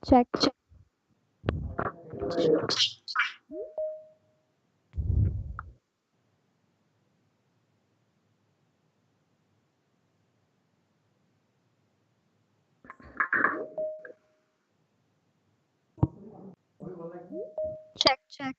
Check. Check, check.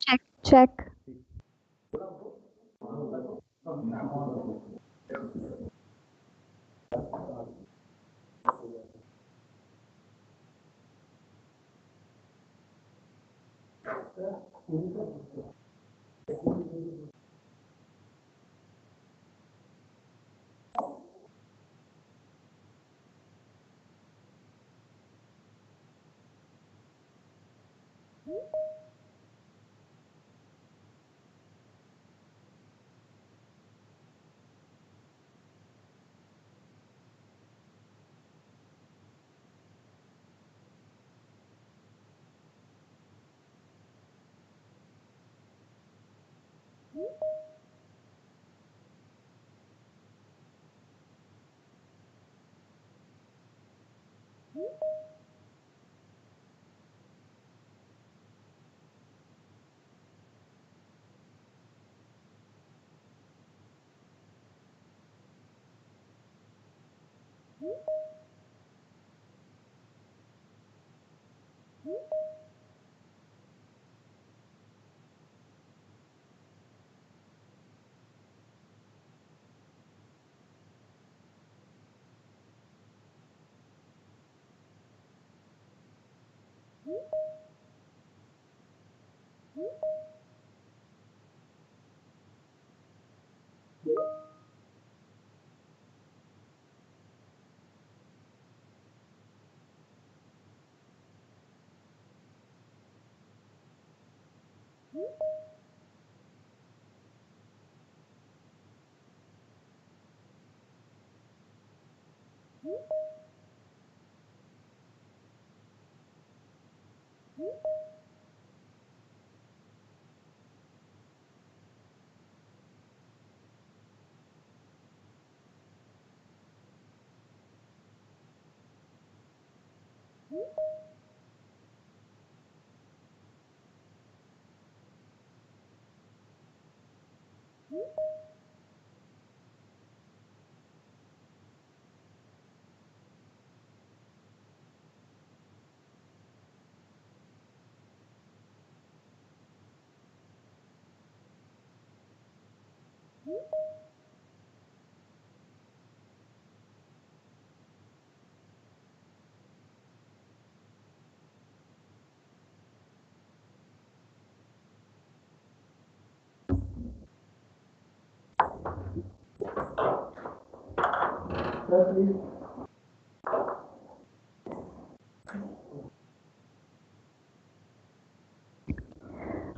Check. Check.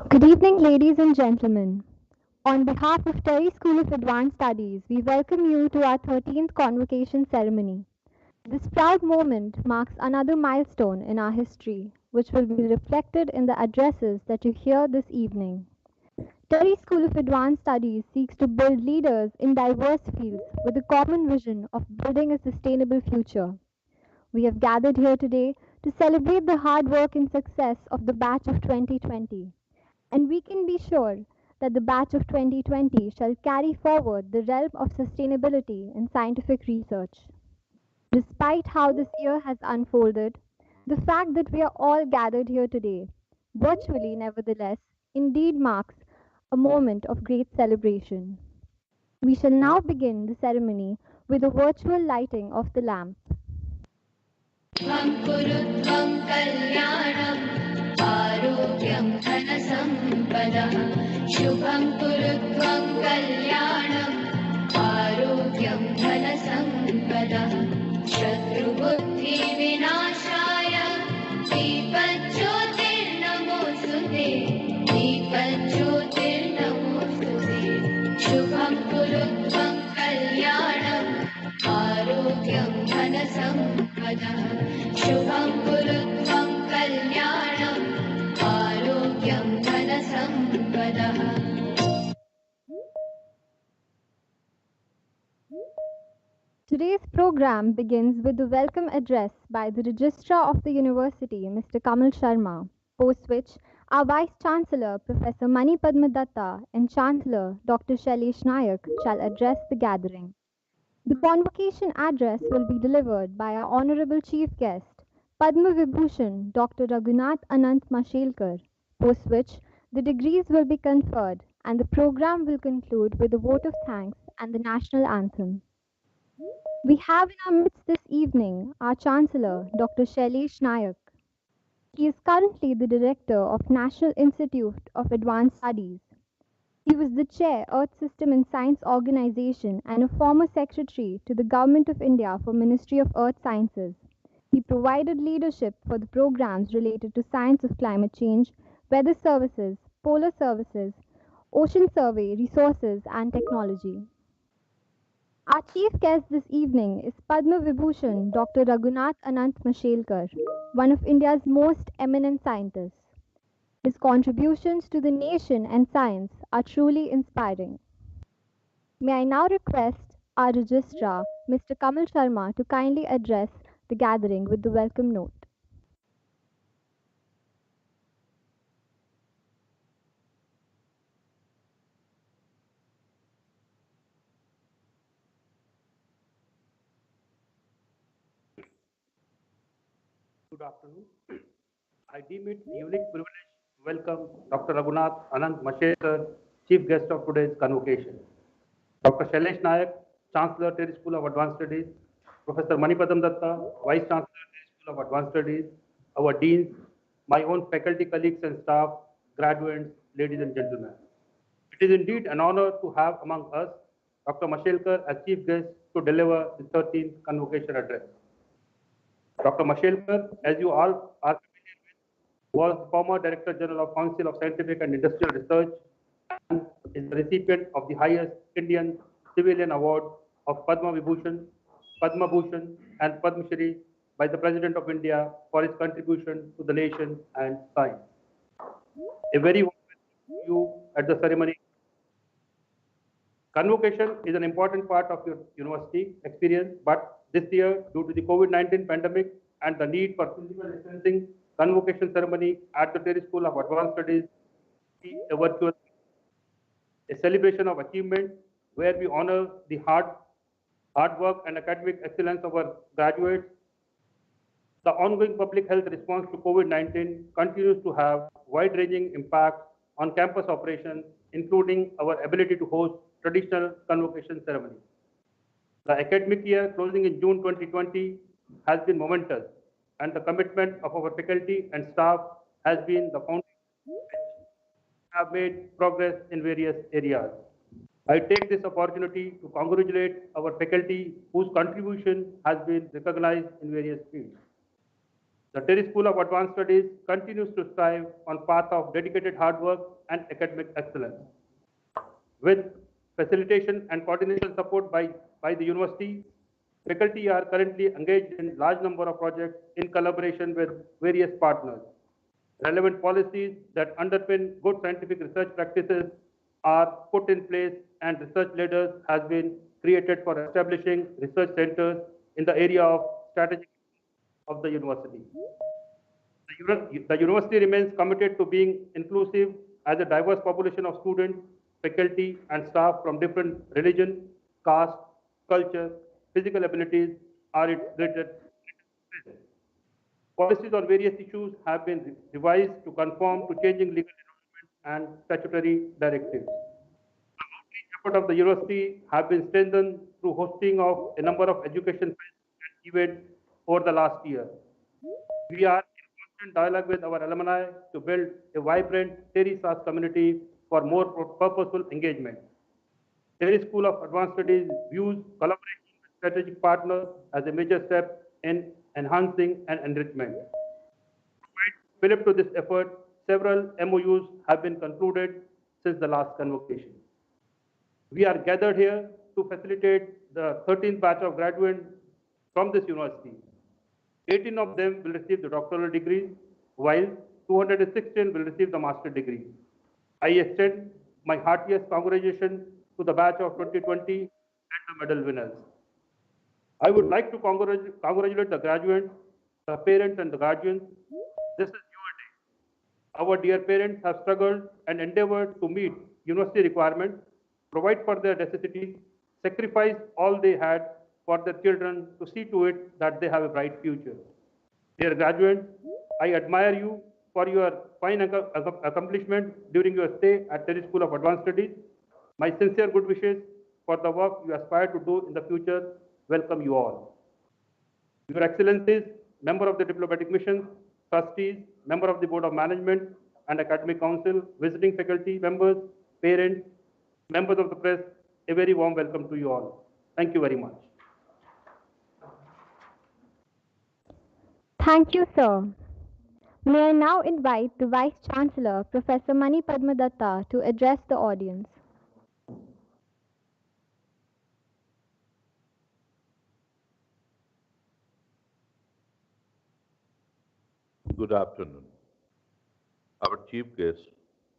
Good evening, ladies and gentlemen. On behalf of TERI School of Advanced Studies, we welcome you to our 13th Convocation ceremony. This proud moment marks another milestone in our history, which will be reflected in the addresses that you hear this evening. TERI School of Advanced Studies seeks to build leaders in diverse fields with a common vision of building a sustainable future. We have gathered here today to celebrate the hard work and success of the batch of 2020, and we can be sure that the batch of 2020 shall carry forward the realm of sustainability in scientific research. Despite how this year has unfolded, the fact that we are all gathered here today, virtually nevertheless, indeed marks a moment of great celebration. We shall now begin the ceremony with a virtual lighting of the lamp. त्वं कुरु त्वं कल्याणम् आरोग्यं धनसम्पदः शुभं कुरु त्वं कल्याणम् आरोग्यं धनसम्पदः शत्रुबुद्धिविनाशाय दीपज्योतिर्नमोऽस्तु ते दीपज्योतिर्नमोऽस्तु ते शुभं कुरु त्वं कल्याणम् आरोग्यं धनसम्पदः शुभं कुरु त्वं कल्याणम् आरोग्यं धनसम्पदः Today's program begins with the welcome address by the Registrar of the University, Mr. Kamal Sharma, post which our Vice Chancellor, Professor Mani Padmadatta, and Chancellor, Dr. Shailesh Nayak, shall address the gathering. The convocation address will be delivered by our Honorable Chief Guest, Padma Vibhushan Dr. Raghunath Anant Mashelkar, post which the degrees will be conferred and the program will conclude with a vote of thanks and the national anthem. We have in our midst this evening our Chancellor, Dr. Shailesh Nayak. He is currently the Director of National Institute of Advanced Studies. He was the Chair, Earth System and Science Organization, and a former Secretary to the Government of India for Ministry of Earth Sciences. He provided leadership for the programs related to science of climate change, weather services, polar services, ocean survey, resources, and technology. Our chief guest this evening is Padma Vibhushan Dr. Raghunath Anant Mashelkar, one of India's most eminent scientists. His contributions to the nation and science are truly inspiring. May I now request our registrar, Mr. Kamal Sharma, to kindly address the gathering with the welcome note. Good afternoon. I deem it a unique privilege to welcome Dr. Raghunath Anand Mashelkar, Chief Guest of today's convocation. Dr. Shailesh Nayak, Chancellor, TERI School of Advanced Studies, Professor Manipadam Datta, Vice Chancellor, TERI School of Advanced Studies, our deans, my own faculty colleagues and staff, graduates, ladies and gentlemen. It is indeed an honor to have among us Dr. Mashelkar as Chief Guest to deliver the 13th Convocation Address. Dr. Mashelkar, as you all are familiar with, was the former Director General of Council of Scientific and Industrial Research and is the recipient of the highest Indian civilian award of Padma Bhushan, and Padma Shri by the President of India for his contribution to the nation and science. A very warm welcome to you at the ceremony. Convocation is an important part of your university experience, but this year, due to the COVID-19 pandemic and the need for physical distancing, convocation ceremony at the TERI School of Advanced Studies is a virtual, a celebration of achievement where we honor the hard work and academic excellence of our graduates. The ongoing public health response to COVID-19 continues to have wide-ranging impact on campus operations, including our ability to host traditional convocation ceremonies. The academic year closing in June 2020 has been momentous, and the commitment of our faculty and staff has been the foundation which have made progress in various areas. I take this opportunity to congratulate our faculty whose contribution has been recognized in various fields. The TERI School of Advanced Studies continues to strive on path of dedicated hard work and academic excellence. With facilitation and coordination support by the university, faculty are currently engaged in large number of projects in collaboration with various partners. Relevant policies that underpin good scientific research practices are put in place and research leaders has been created for establishing research centers in the area of strategic of the university. The university remains committed to being inclusive as a diverse population of students, faculty, and staff from different religion, caste, culture, physical abilities are its greatest strength. Policies on various issues have been revised to conform to changing legal environment and statutory directives. Effort of the university have been strengthened through hosting of a number of education fairs and events over the last year. We are in constant dialogue with our alumni to build a vibrant TERI SAS community for more purposeful engagement. TERI School of Advanced Studies views collaboration with strategic partners as a major step in enhancing and enrichment. Philip to this effort, several MOUs have been concluded since the last convocation. We are gathered here to facilitate the 13th batch of graduates from this university. 18 of them will receive the doctoral degrees, while 216 will receive the master degree. I extend my heartiest congratulations to the batch of 2020 and the medal winners. I would like to congratulate the graduates, the parents and the guardians. This is your day. Our dear parents have struggled and endeavored to meet university requirements, provide for their necessities, sacrifice all they had for their children to see to it that they have a bright future. Dear graduates, I admire you for your fine accomplishments during your stay at TERI School of Advanced Studies. My sincere good wishes for the work you aspire to do in the future welcome you all. Your Excellencies, member of the diplomatic mission, trustees, member of the Board of Management and Academic Council, visiting faculty members, parents, members of the press, a very warm welcome to you all. Thank you very much. Thank you, sir. May I now invite the Vice Chancellor, Professor Mani Padmadatta, to address the audience. Good afternoon. Our chief guest,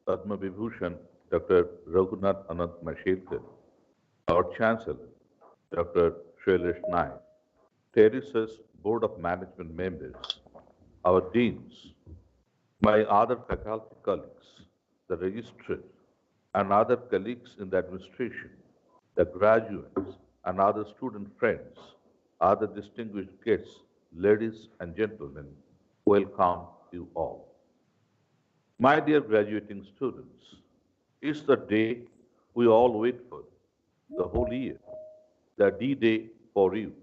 Padma Vibhushan, Dr. Raghunath Anant Mashelkar, our Chancellor, Dr. Shailesh Naik, TERI's Board of Management members, our deans, my other faculty colleagues, the registrar, and other colleagues in the administration, the graduates, and other student friends, other distinguished guests, ladies and gentlemen, welcome you all. My dear graduating students, it's the day we all wait for, the whole year, the D-Day for you,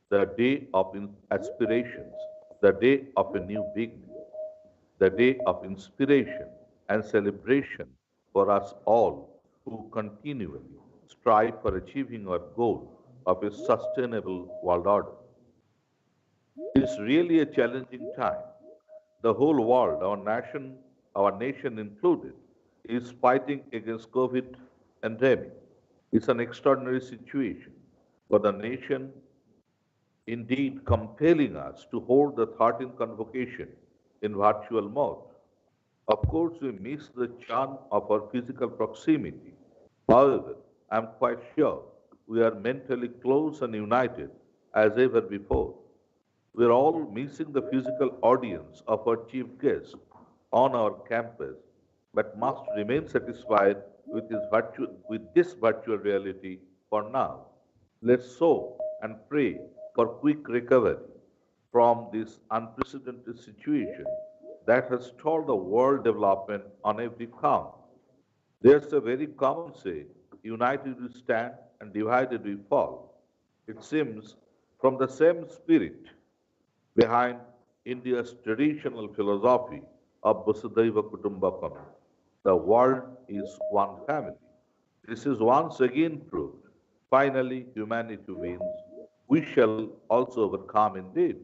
the day of aspirations, the day of a new beginning, the day of inspiration and celebration for us all who continually strive for achieving our goal of a sustainable world order. It's really a challenging time. The whole world, our nation included, is fighting against COVID pandemic. It's an extraordinary situation for the nation, indeed compelling us to hold the 13th Convocation in virtual mode. Of course, we miss the charm of our physical proximity. However, I'm quite sure we are mentally close and united as ever before. We're all missing the physical audience of our chief guest on our campus, but must remain satisfied with this virtual reality for now. Let's sow and pray for quick recovery from this unprecedented situation that has stalled the world development on every count. There's a very common saying, united we stand and divided we fall. It seems from the same spirit behind India's traditional philosophy of Vasudhaiva Kutumbakam. The world is one family. This is once again proved. Finally, humanity wins. We shall also overcome indeed.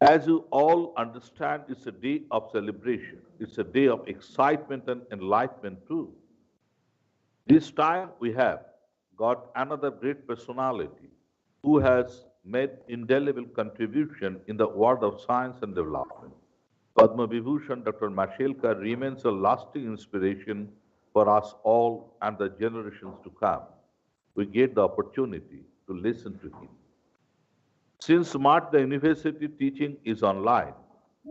As you all understand, it's a day of celebration. It's a day of excitement and enlightenment too. This time we have got another great personality who has made indelible contribution in the world of science and development. Padma Vibhushan Dr. Mashelkar remains a lasting inspiration for us all and the generations to come. We get the opportunity to listen to him. Since March the university teaching is online,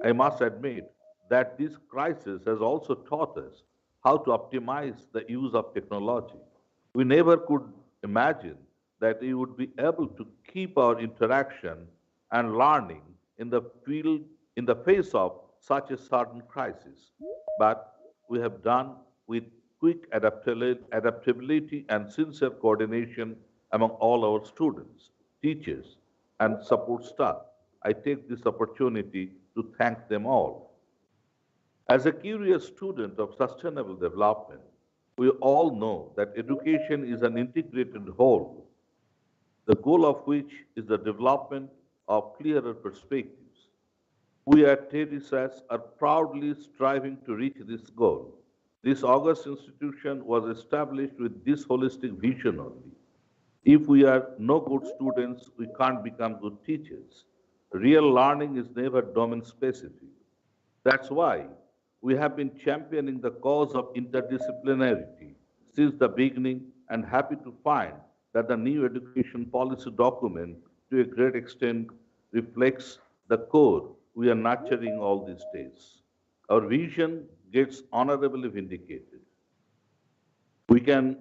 I must admit that this crisis has also taught us how to optimize the use of technology. We never could imagine that we would be able to keep our interaction and learning in the face of such a sudden crisis, but we have done with quick adaptability and sincere coordination among all our students, teachers, and support staff. I take this opportunity to thank them all. As a curious student of sustainable development, we all know that education is an integrated whole, the goal of which is the development of clearer perspectives. We at TERI are proudly striving to reach this goal. This august institution was established with this holistic vision only. If we are no good students, we can't become good teachers. Real learning is never domain specific. That's why we have been championing the cause of interdisciplinarity since the beginning and happy to find that the new education policy document to a great extent reflects the core we are nurturing all these days. Our vision gets honorably vindicated. We can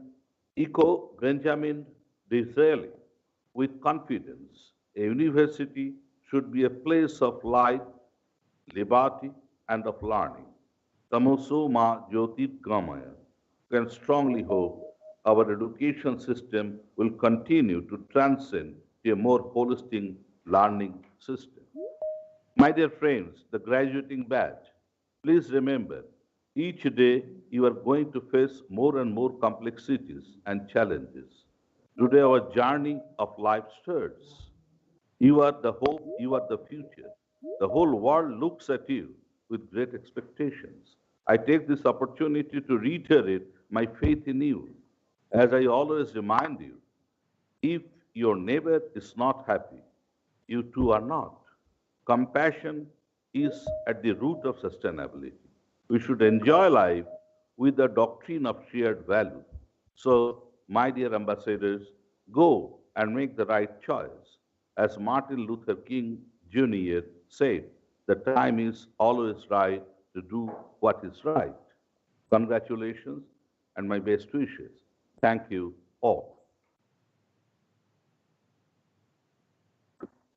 echo Benjamin Disraeli with confidence. A university should be a place of light, liberty, and of learning. Tamoso Ma Jyotit Gamaya can strongly hope our education system will continue to transcend to a more holistic learning system. My dear friends, the graduating batch, please remember, each day you are going to face more and more complexities and challenges. Today our journey of life starts. You are the hope, you are the future. The whole world looks at you with great expectations. I take this opportunity to reiterate my faith in you. As I always remind you, if your neighbor is not happy, you too are not. Compassion is at the root of sustainability. We should enjoy life with the doctrine of shared value. So, my dear ambassadors, go and make the right choice. As Martin Luther King Jr. said, the time is always right to do what is right. Congratulations and my best wishes. Thank you all.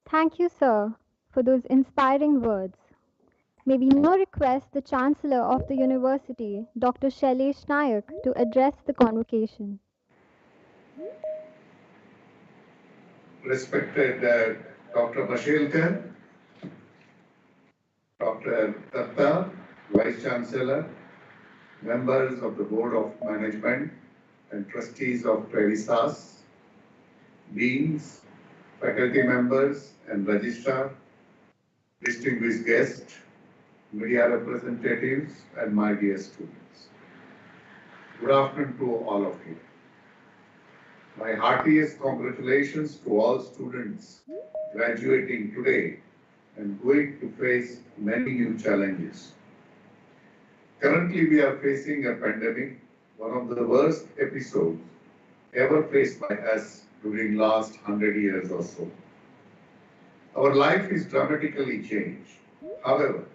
Thank you, sir, for those inspiring words. May we now request the Chancellor of the University, Dr. Shailesh Nayak, to address the convocation. Respected Dr. Mashelkar, Dr. Datta, Vice Chancellor, members of the Board of Management and trustees of TERI, deans, faculty members and registrar, distinguished guests, media representatives, and my dear students. Good afternoon to all of you. My heartiest congratulations to all students graduating today and going to face many new challenges. Currently, we are facing a pandemic, one of the worst episodes ever faced by us during last 100 years or so. Our life is dramatically changed. However,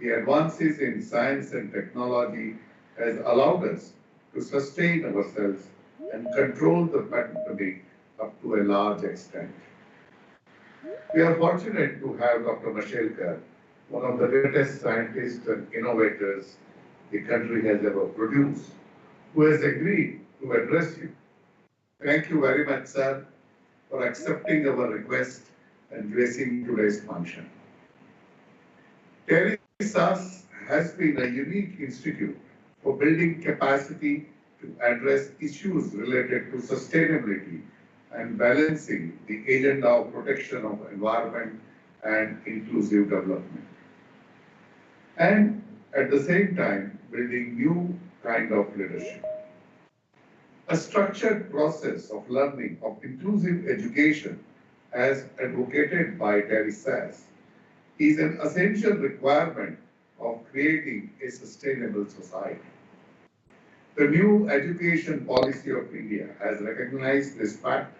the advances in science and technology has allowed us to sustain ourselves and control the pandemic up to a large extent. We are fortunate to have Dr. Mashelkar, one of the greatest scientists and innovators the country has ever produced, who has agreed to address you. Thank you very much, sir, for accepting our request and gracing today's function. TERI has been a unique institute for building capacity to address issues related to sustainability and balancing the agenda of protection of environment and inclusive development. And at the same time, building new kind of leadership. A structured process of learning of inclusive education as advocated by TERI is an essential requirement of creating a sustainable society. The new education policy of India has recognized this fact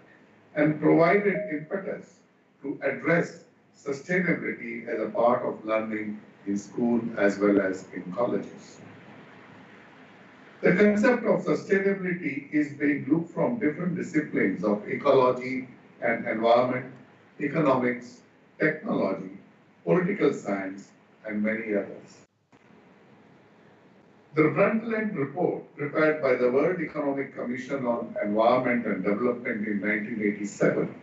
and provided impetus to address sustainability as a part of learning in school as well as in colleges. The concept of sustainability is being looked from different disciplines of ecology and environment, economics, technology, political science, and many others. The Brundtland Report, prepared by the World Economic Commission on Environment and Development in 1987,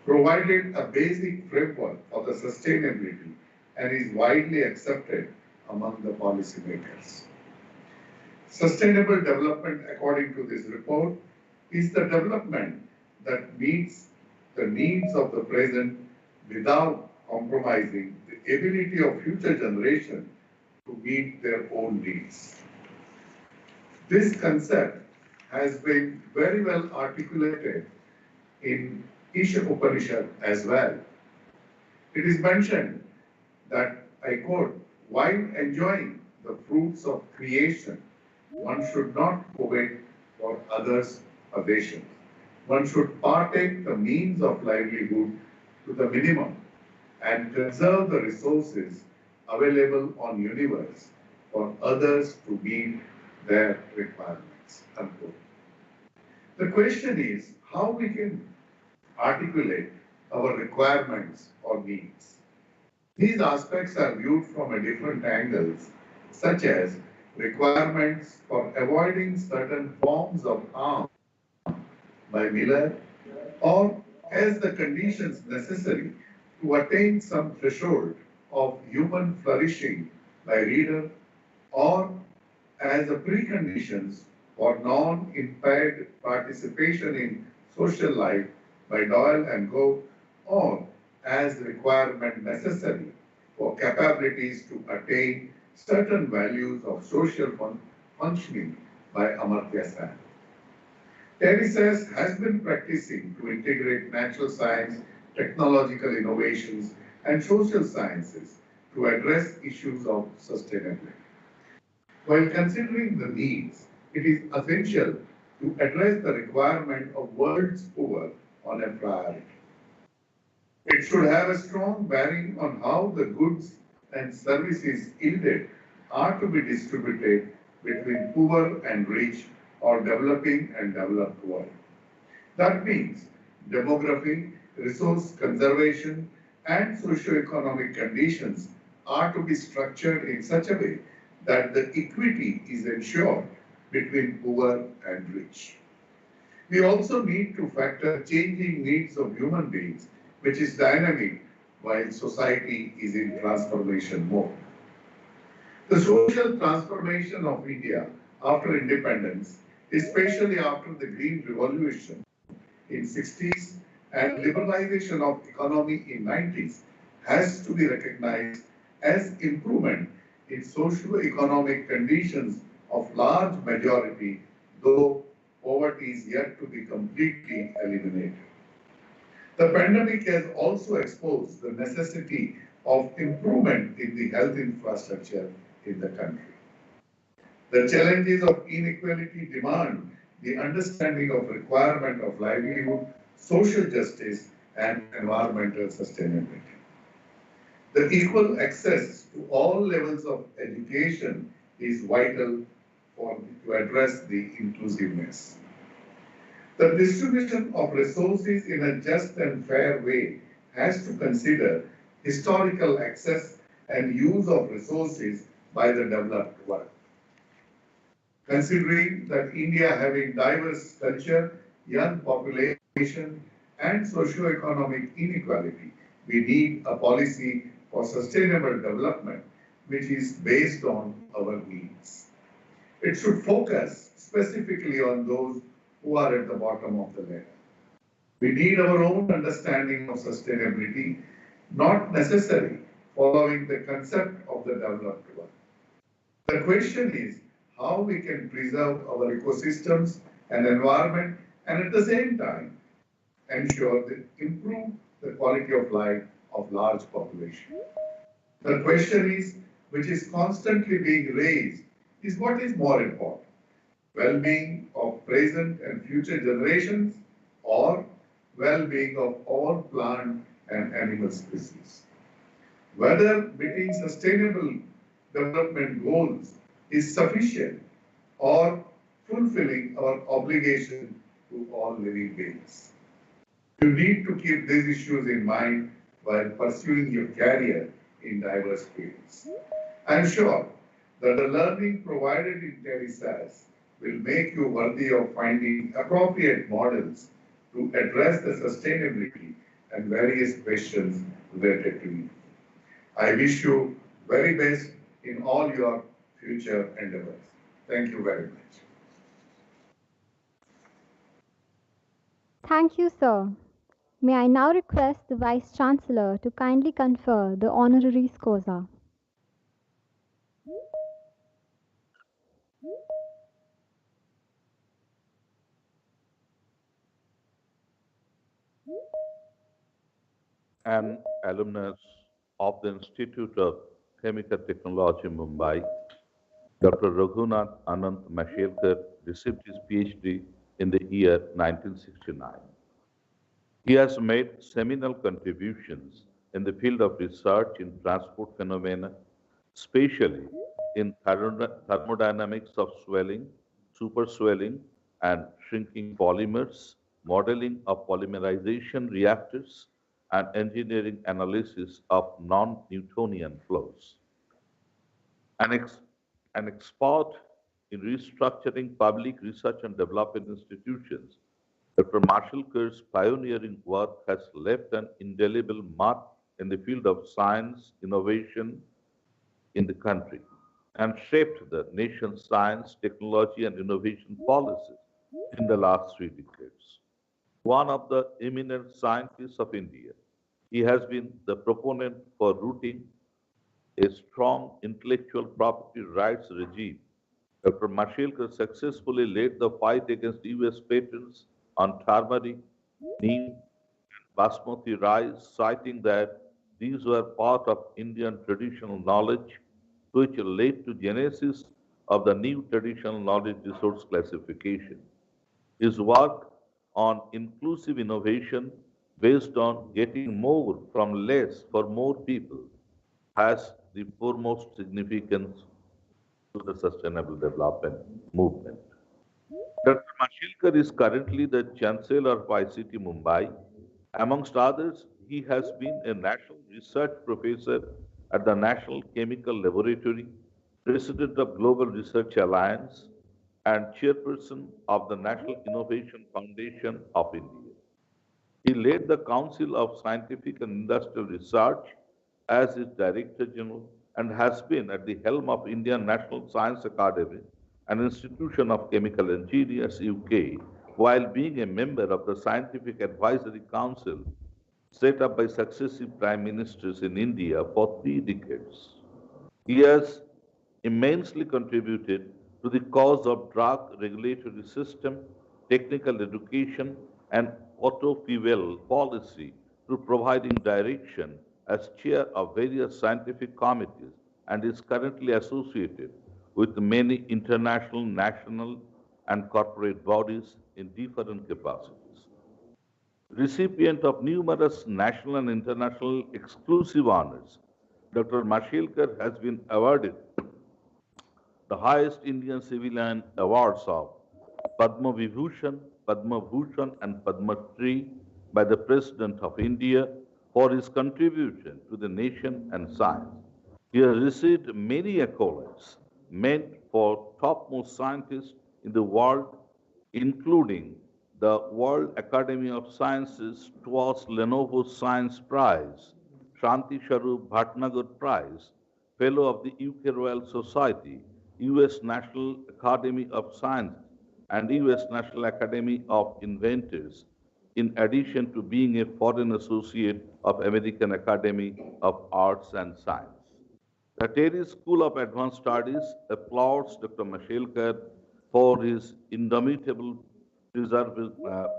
provided a basic framework for the sustainability and is widely accepted among the policymakers. Sustainable development, according to this report, is the development that meets the needs of the present without compromising the ability of future generations to meet their own needs. This concept has been very well articulated in Isha Upanishad as well. It is mentioned that, I quote, while enjoying the fruits of creation, one should not covet for others' possessions. One should partake the means of livelihood to the minimum and conserve the resources available on universe for others to meet their requirements. Unquote. The question is how we can articulate our requirements or needs. These aspects are viewed from a different angles, such as requirements for avoiding certain forms of harm by Miller, or as the conditions necessary to attain some threshold of human flourishing by Reader, or as a preconditions for non-impaired participation in social life by Doyle and Gove, or as requirement necessary for capabilities to attain certain values of social functioning by Amartya Sen. TERI has been practicing to integrate natural science, technological innovations, and social sciences to address issues of sustainability. While considering the needs, it is essential to address the requirement of world's poor on a priority. It should have a strong bearing on how the goods and services yielded are to be distributed between poor and rich, or developing and developed world. That means demography, resource conservation, and socio-economic conditions are to be structured in such a way that the equity is ensured between poor and rich. We also need to factor changing needs of human beings, which is dynamic while society is in transformation mode. The social transformation of India after independence, especially after the Green Revolution in 60s and liberalization of economy in 90s, has to be recognized as improvement in socio-economic conditions of large majority, though poverty is yet to be completely eliminated. The pandemic has also exposed the necessity of improvement in the health infrastructure in the country. The challenges of inequality demand the understanding of requirement of livelihood, social justice, and environmental sustainability. The equal access to all levels of education is vital to address the inclusiveness. The distribution of resources in a just and fair way has to consider historical access and use of resources by the developed world. Considering that India having diverse culture, young population, and socio-economic inequality, we need a policy for sustainable development which is based on our needs. It should focus specifically on those who are at the bottom of the ladder. We need our own understanding of sustainability, not necessarily following the concept of the developed world. The question is how we can preserve our ecosystems and environment and at the same time ensure that improve the quality of life of large population. The question is, which is constantly being raised, is what is more important? Well-being of present and future generations, or well-being of all plant and animal species. Whether meeting sustainable development goals is sufficient or fulfilling our obligation to all living beings. You need to keep these issues in mind while pursuing your career in diverse fields. I am sure that the learning provided in TERI SAS will make you worthy of finding appropriate models to address the sustainability and various questions related to it. I wish you very best in all your future endeavors. Thank you very much. Thank you, sir. May I now request the Vice Chancellor to kindly confer the honorary scosa. An alumnus of the Institute of Chemical Technology, Mumbai, Dr. Raghunath Anand Mashelkar received his PhD in the year 1969. He has made seminal contributions in the field of research in transport phenomena, especially in thermodynamics of swelling, superswelling, and shrinking polymers, modeling of polymerization reactors, and engineering analysis of non-Newtonian flows. An, ex- an expert in restructuring public research and development institutions, Dr. Marshall Kerr's pioneering work has left an indelible mark in the field of science innovation in the country and shaped the nation's science, technology, and innovation policies in the last 3 decades. One of the eminent scientists of India, he has been the proponent for rooting a strong intellectual property rights regime. Dr. Mashelkar successfully led the fight against US patents on turmeric, neem, and basmati rice, citing that these were part of Indian traditional knowledge, which led to genesis of the new traditional knowledge resource classification. His work on inclusive innovation based on getting more from less for more people has the foremost significance to the sustainable development movement. Dr. Mashilkar is currently the Chancellor of ICT Mumbai. Amongst others, he has been a National Research Professor at the National Chemical Laboratory, President of Global Research Alliance, and Chairperson of the National Innovation Foundation of India. He led the Council of Scientific and Industrial Research as its Director General and has been at the helm of Indian National Science Academy, an institution of chemical engineers, UK, while being a member of the Scientific Advisory Council set up by successive prime ministers in India for 3 decades. He has immensely contributed to the cause of drug regulatory system, technical education, and auto fuel policy through providing direction as chair of various scientific committees and is currently associated with many international, national, and corporate bodies in different capacities. Recipient of numerous national and international exclusive honors, Dr. Mashelkar has been awarded the highest Indian civilian awards of Padma Vibhushan, Padma Bhushan, and Padma Shri by the President of India for his contribution to the nation and science. He has received many accolades meant for topmost scientists in the world, including the World Academy of Sciences twice Lenovo Science Prize, Shanti Sharoop Bhatnagar Prize, Fellow of the UK Royal Society, US National Academy of Science, and US National Academy of Inventors, in addition to being a foreign associate of American Academy of Arts and Science. The TERI School of Advanced Studies applauds Dr. Mashelkar for his indomitable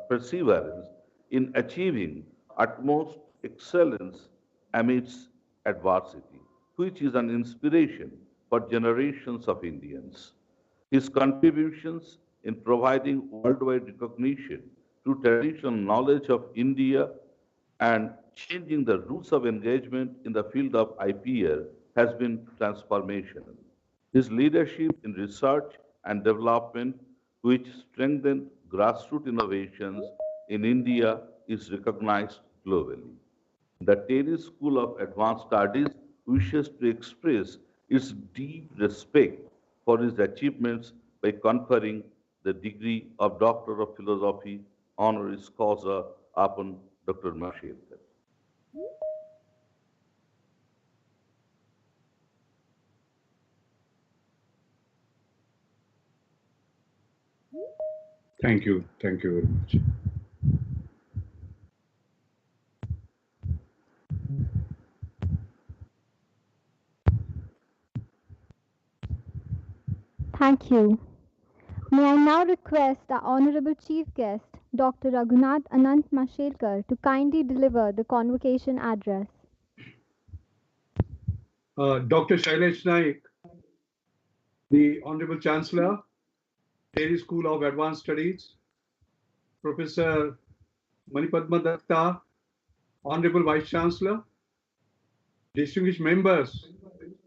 perseverance in achieving utmost excellence amidst adversity, which is an inspiration for generations of Indians. His contributions in providing worldwide recognition through traditional knowledge of India and changing the rules of engagement in the field of IPR has been transformational. His leadership in research and development, which strengthened grassroots innovations in India, is recognized globally. The TERI School of Advanced Studies wishes to express its deep respect for his achievements by conferring the degree of Doctor of Philosophy honoris causa upon Dr. Mashelkar. Thank you. Thank you very much. Thank you. May I now request our Honorable Chief Guest, Dr. Raghunath Anant Mashelkar, to kindly deliver the convocation address. Dr. Shailesh Naik, the Honorable Chancellor, TERI School of Advanced Studies, Professor Manipadma Datta, Honorable Vice Chancellor, distinguished members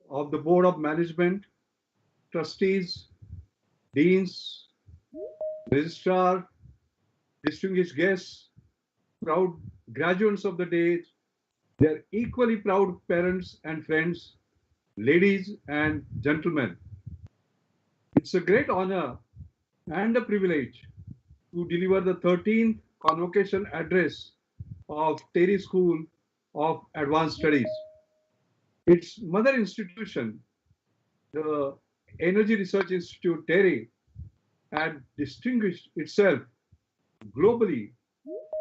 of the Board of Management, trustees, deans, registrar, distinguished guests, proud graduates of the day, their equally proud parents and friends, ladies and gentlemen. It's a great honor and a privilege to deliver the 13th Convocation Address of TERI School of Advanced Studies. Its mother institution, the Energy Research Institute TERI, had distinguished itself globally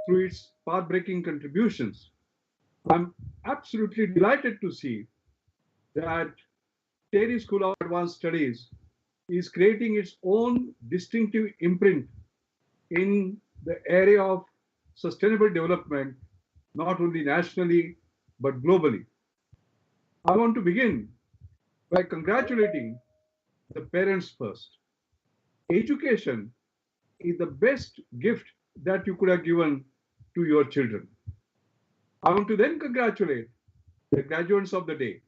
through its path-breaking contributions. I'm absolutely delighted to see that TERI School of Advanced Studies is creating its own distinctive imprint in the area of sustainable development, not only nationally, but globally. I want to begin by congratulating the parents first. Education is the best gift that you could have given to your children. I want to then congratulate the graduates of the day.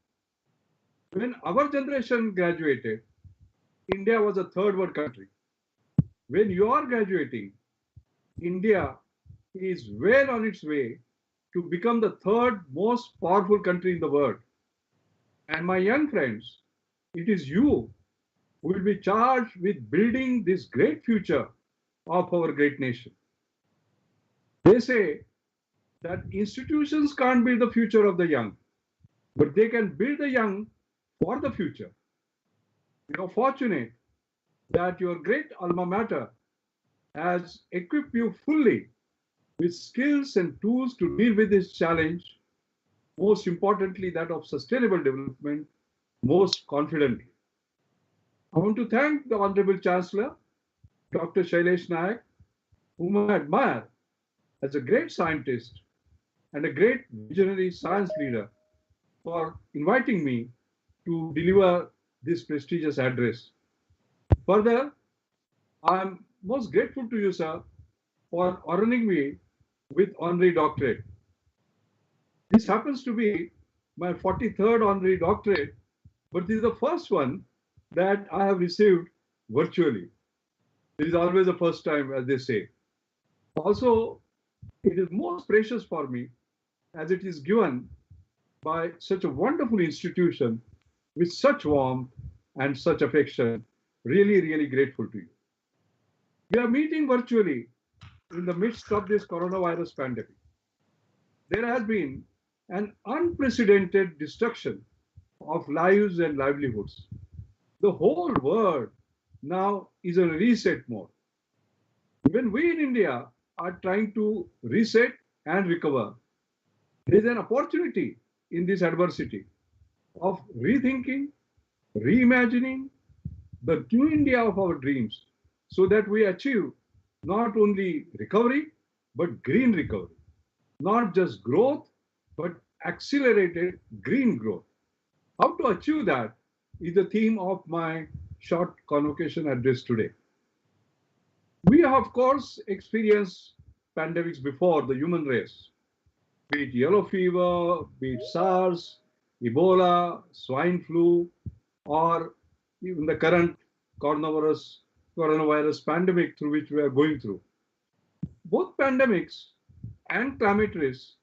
When our generation graduated, India was a third world country. When you are graduating, India is well on its way to become the third most powerful country in the world. And my young friends, it is you who will be charged with building this great future of our great nation. They say that institutions can't build the future of the young, but they can build the young for the future. You are fortunate that your great alma mater has equipped you fully with skills and tools to deal with this challenge, most importantly, that of sustainable development, most confidently. I want to thank the Honorable Chancellor, Dr. Shailesh Naik, whom I admire as a great scientist and a great visionary science leader, for inviting me to deliver this prestigious address. Further, I am most grateful to you, sir, for honoring me with honorary doctorate. This happens to be my 43rd honorary doctorate, but this is the first one that I have received virtually. This is always the first time, as they say. Also, it is most precious for me as it is given by such a wonderful institution with such warmth and such affection. Really, really grateful to you. We are meeting virtually in the midst of this coronavirus pandemic. There has been an unprecedented destruction of lives and livelihoods. The whole world now is in reset mode. When we in India are trying to reset and recover, there is an opportunity in this adversity of rethinking, reimagining the new India of our dreams so that we achieve not only recovery, but green recovery. Not just growth, but accelerated green growth. How to achieve that is the theme of my short convocation address today. We have, of course, experienced pandemics before, the human race, be it yellow fever, be it SARS, Ebola, swine flu, or even the current coronavirus pandemic through which we are going through. Both pandemics and climate risks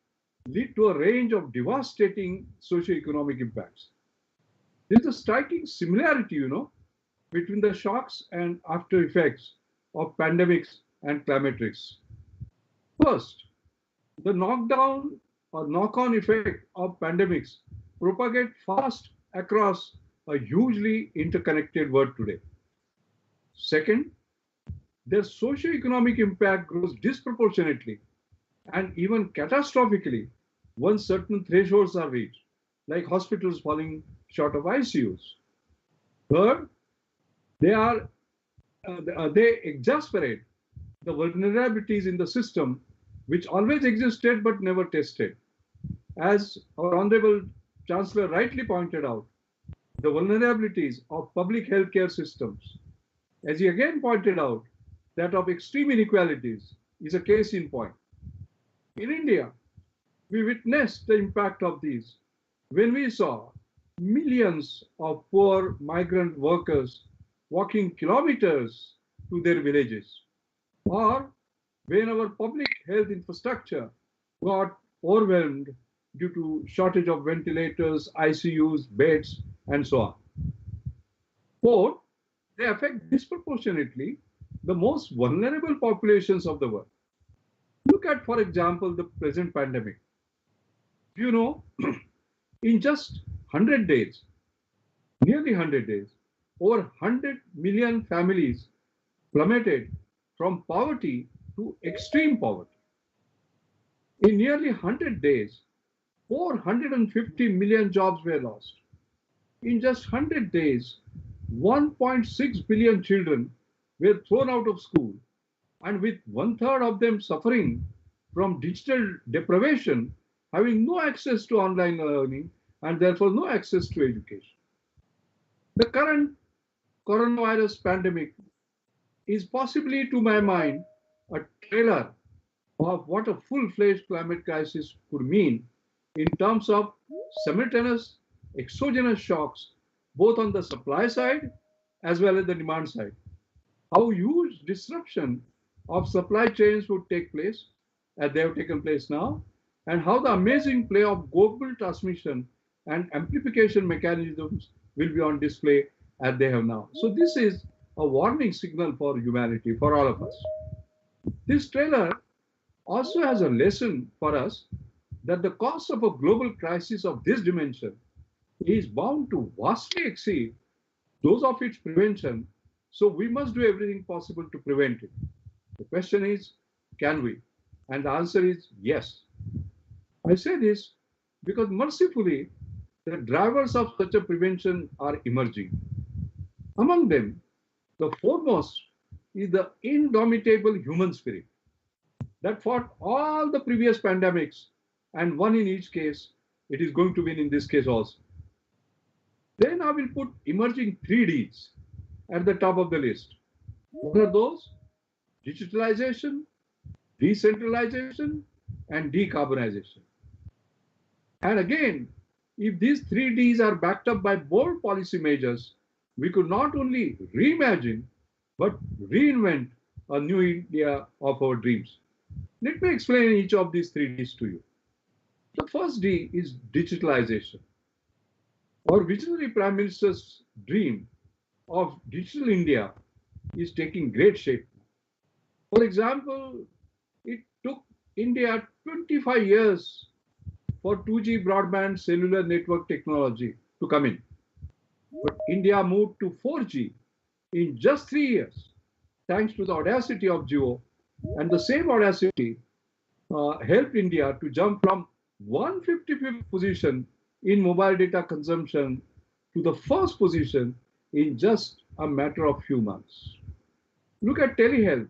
lead to a range of devastating socio-economic impacts. There is a striking similarity, between the shocks and after effects of pandemics and climate risks. First, the knockdown or knock-on effect of pandemics propagate fast across a hugely interconnected world today. Second, their socio-economic impact grows disproportionately and even catastrophically once certain thresholds are reached, like hospitals falling short of ICUs. Third, they exasperate the vulnerabilities in the system which always existed but never tested. As our Honorable Chancellor rightly pointed out, the vulnerabilities of public healthcare systems, as he again pointed out, that of extreme inequalities is a case in point. In India, we witnessed the impact of these when we saw millions of poor migrant workers walking kilometers to their villages, or when our public health infrastructure got overwhelmed due to shortage of ventilators, ICUs, beds, and so on. Fourth, they affect disproportionately the most vulnerable populations of the world. Look at, for example, the present pandemic. You know, in just 100 days, nearly 100 days, over 100 million families plummeted from poverty to extreme poverty. In nearly 100 days, 450 million jobs were lost. In just 100 days, 1.6 billion children were thrown out of school, and with one-third of them suffering from digital deprivation, having no access to online learning and therefore no access to education. The current coronavirus pandemic is possibly, to my mind, a trailer of what a full-fledged climate crisis could mean in terms of simultaneous exogenous shocks, both on the supply side as well as the demand side. How huge disruption of supply chains would take place, as they have taken place now, and how the amazing play of global transmission and amplification mechanisms will be on display as they have now. So this is a warning signal for humanity, for all of us. This trailer also has a lesson for us that the cost of a global crisis of this dimension is bound to vastly exceed those of its prevention, so we must do everything possible to prevent it. The question is, can we? And the answer is yes. I say this because mercifully, the drivers of such a prevention are emerging. Among them, the foremost is the indomitable human spirit that fought all the previous pandemics and won in each case. It is going to win in this case also. Then I will put emerging 3Ds at the top of the list. What are those? Digitalization, decentralization, and decarbonization. And again, if these 3Ds are backed up by bold policy measures, we could not only reimagine, but reinvent a new India of our dreams. Let me explain each of these 3Ds to you. The first D is digitalization. Our visionary Prime Minister's dream of digital India is taking great shape. For example, it took India 25 years for 2G broadband cellular network technology to come in. But India moved to 4G in just 3 years, thanks to the audacity of Jio, and the same audacity helped India to jump from 155th position in mobile data consumption to the first position in just a matter of few months. Look at telehealth.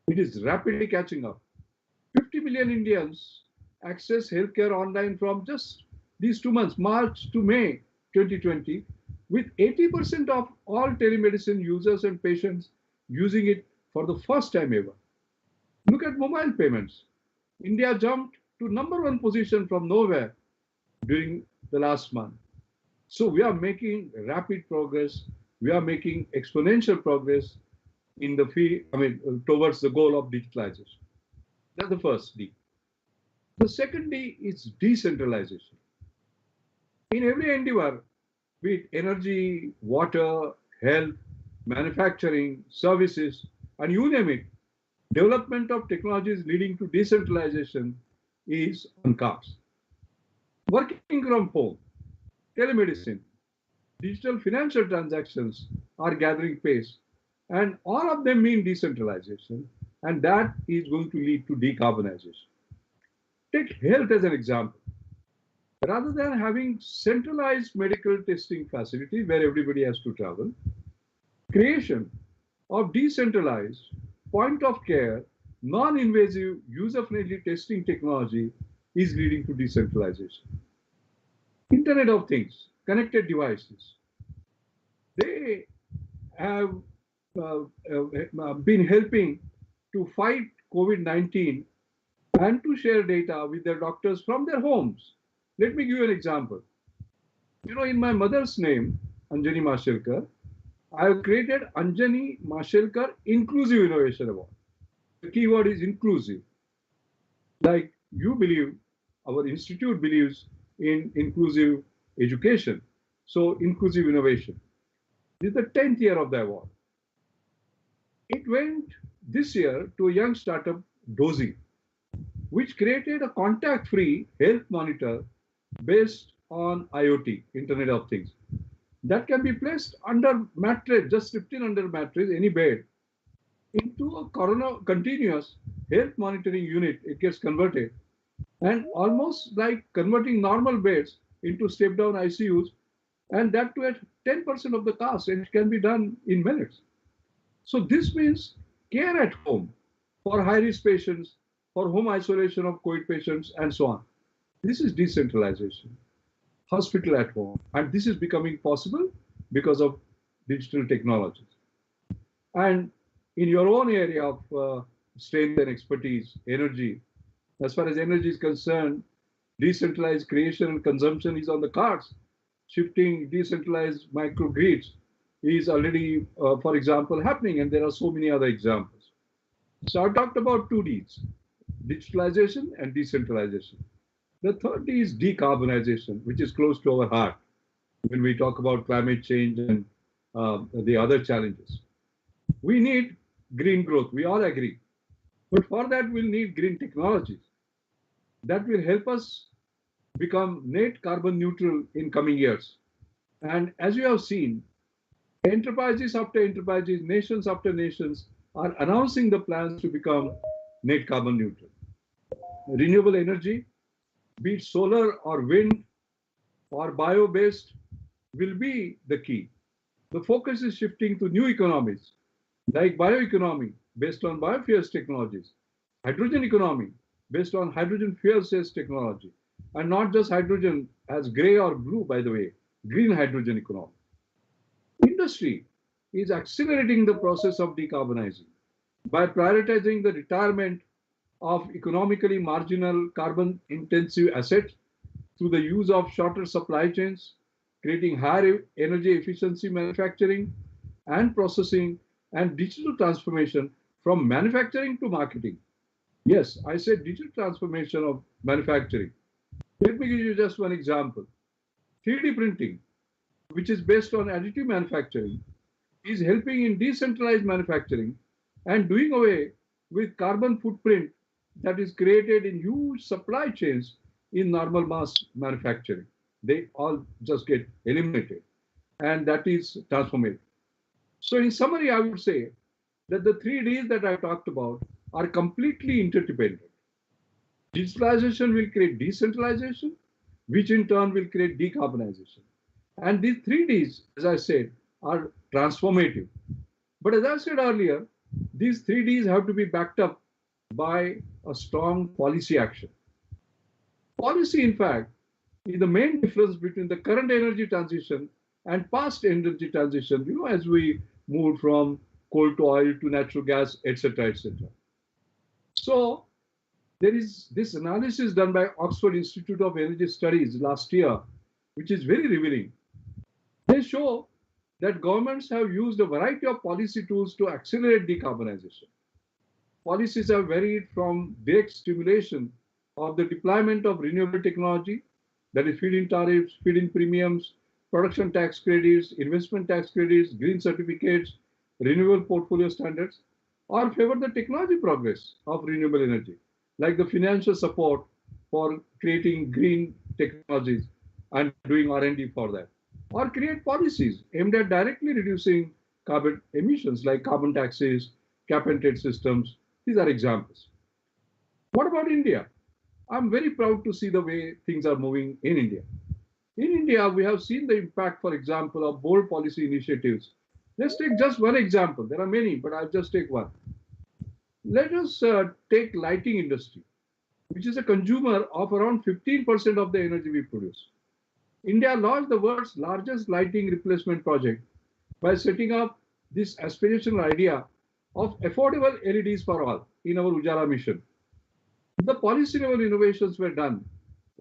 It is rapidly catching up. 50 million Indians access healthcare online from just these 2 months, March to May 2020, with 80% of all telemedicine users and patients using it for the first time ever. Look at mobile payments. India jumped to #1 position from nowhere during the last month. So we are making rapid progress. We are making exponential progress in the towards the goal of digitalization. That's the first D. The second D is decentralization. In every endeavor, be it energy, water, health, manufacturing, services, and you name it, development of technologies leading to decentralization is on cards. Working from home, telemedicine, digital financial transactions are gathering pace, and all of them mean decentralization, and that is going to lead to decarbonization. Take health as an example. Rather than having centralized medical testing facilities where everybody has to travel, creation of decentralized point of care, non-invasive, user-friendly testing technology is leading to decentralization. Internet of Things, connected devices, they have been helping to fight COVID-19 and to share data with their doctors from their homes. Let me give you an example. You know, in my mother's name, Anjani Mashelkar, I have created Anjani Mashelkar Inclusive Innovation Award. The keyword is inclusive. Like you believe, our institute believes in inclusive education. So, inclusive innovation. This is the 10th year of the award. It went this year to a young startup, Dozy, which created a contact-free health monitor based on IoT, Internet of Things, that can be placed under mattress, just slipped in under mattress, any bed, into a continuous health monitoring unit. It gets converted, and almost like converting normal beds into step-down ICUs, and that to at 10% of the cost, and it can be done in minutes. So this means care at home for high-risk patients, for home isolation of COVID patients, and so on. This is decentralization. Hospital at home. And this is becoming possible because of digital technologies. And in your own area of strength and expertise, energy, as far as energy is concerned, decentralized creation and consumption is on the cards. Shifting decentralized microgrids is already, for example, happening, and there are so many other examples. So I talked about two Ds, digitalization and decentralization. The third D is decarbonization, which is close to our heart when we talk about climate change and the other challenges. We need green growth, we all agree. But for that, we'll need green technologies that will help us become net carbon neutral in coming years. And as you have seen, enterprises after enterprises, nations after nations are announcing the plans to become net carbon neutral. Renewable energy, be it solar or wind or bio-based, will be the key. The focus is shifting to new economies like bioeconomy based on biofuels technologies, hydrogen economy based on hydrogen fuel cells technology, and not just hydrogen as gray or blue, by the way, green hydrogen economy. Industry is accelerating the process of decarbonizing by prioritizing the retirement of economically marginal carbon intensive assets through the use of shorter supply chains, creating higher energy efficiency manufacturing and processing, and digital transformation from manufacturing to marketing. Yes, I said digital transformation of manufacturing. Let me give you just one example. 3D printing, which is based on additive manufacturing, is helping in decentralized manufacturing and doing away with carbon footprint that is created in huge supply chains in normal mass manufacturing. They all just get eliminated, and that is transformative. So in summary, I would say that the 3Ds that I talked about are completely interdependent. Digitalization will create decentralization, which in turn will create decarbonization. And these 3Ds, as I said, are transformative. But as I said earlier, these 3Ds have to be backed up by a strong policy action. Policy, in fact, is the main difference between the current energy transition and past energy transition, as we moved from coal to oil to natural gas, etc., etc. So there is this analysis done by Oxford Institute of Energy Studies last year, which is very revealing. They show that governments have used a variety of policy tools to accelerate decarbonization. Policies have varied from direct stimulation of the deployment of renewable technology, that is feed-in tariffs, feed-in premiums, production tax credits, investment tax credits, green certificates, renewable portfolio standards, or favor the technology progress of renewable energy, like the financial support for creating green technologies and doing R&D for that, or create policies aimed at directly reducing carbon emissions like carbon taxes, cap and trade systems. These are examples. What about India? I'm very proud to see the way things are moving in India. In India, we have seen the impact, for example, of bold policy initiatives. Let's take just one example. There are many, but I'll just take one. Let us take lighting industry, which is a consumer of around 15% of the energy we produce. India launched the world's largest lighting replacement project by setting up this aspirational idea of affordable LEDs for all in our Ujala mission. The policy level innovations were done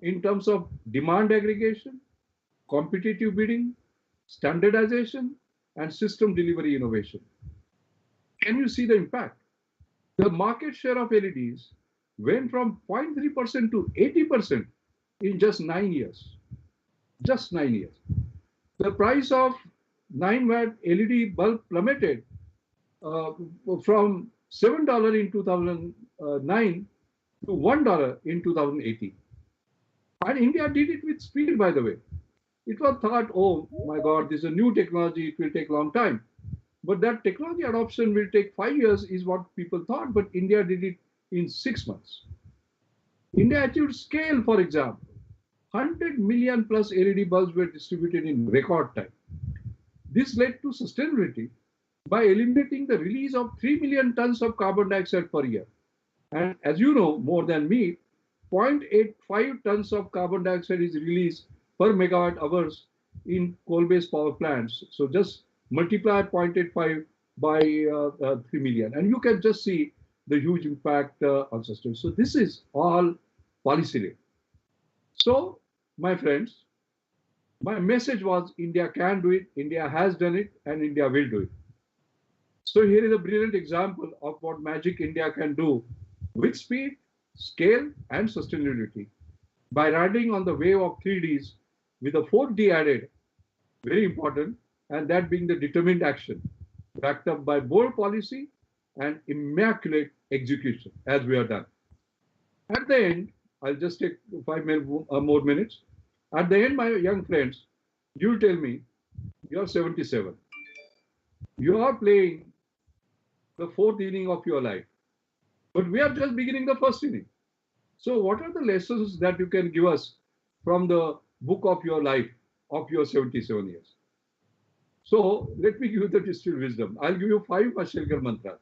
in terms of demand aggregation, competitive bidding, standardization, and system delivery innovation. Can you see the impact? The market share of LEDs went from 0.3% to 80% in just 9 years. Just 9 years. The price of 9-watt LED bulb plummeted from $7 in 2009 to $1 in 2018. And India did it with speed, by the way. It was thought, oh my God, this is a new technology, it will take a long time. But that technology adoption will take 5 years is what people thought, but India did it in 6 months. India achieved scale, for example. 100 million plus LED bulbs were distributed in record time. This led to sustainability by eliminating the release of 3 million tons of carbon dioxide per year. And as you know more than me, 0.85 tons of carbon dioxide is released per megawatt hours in coal-based power plants. So just multiply 0.85 by 3 million, and you can just see the huge impact on sustainability. So this is all policy-led. So, my friends, my message was India can do it, India has done it, and India will do it. So here is a brilliant example of what magic India can do with speed, scale, and sustainability by riding on the wave of 3Ds with a 4D added, very important, and that being the determined action, backed up by bold policy and immaculate execution, as we are done. At the end, I'll just take 5 more minutes. At the end, my young friends, you tell me, you're 77. You are playing the 4th inning of your life, but we are just beginning the 1st inning. So what are the lessons that you can give us from the book of your life of your 77 years? So let me give you the distilled wisdom. I'll give you 5 Mashelkar mantras,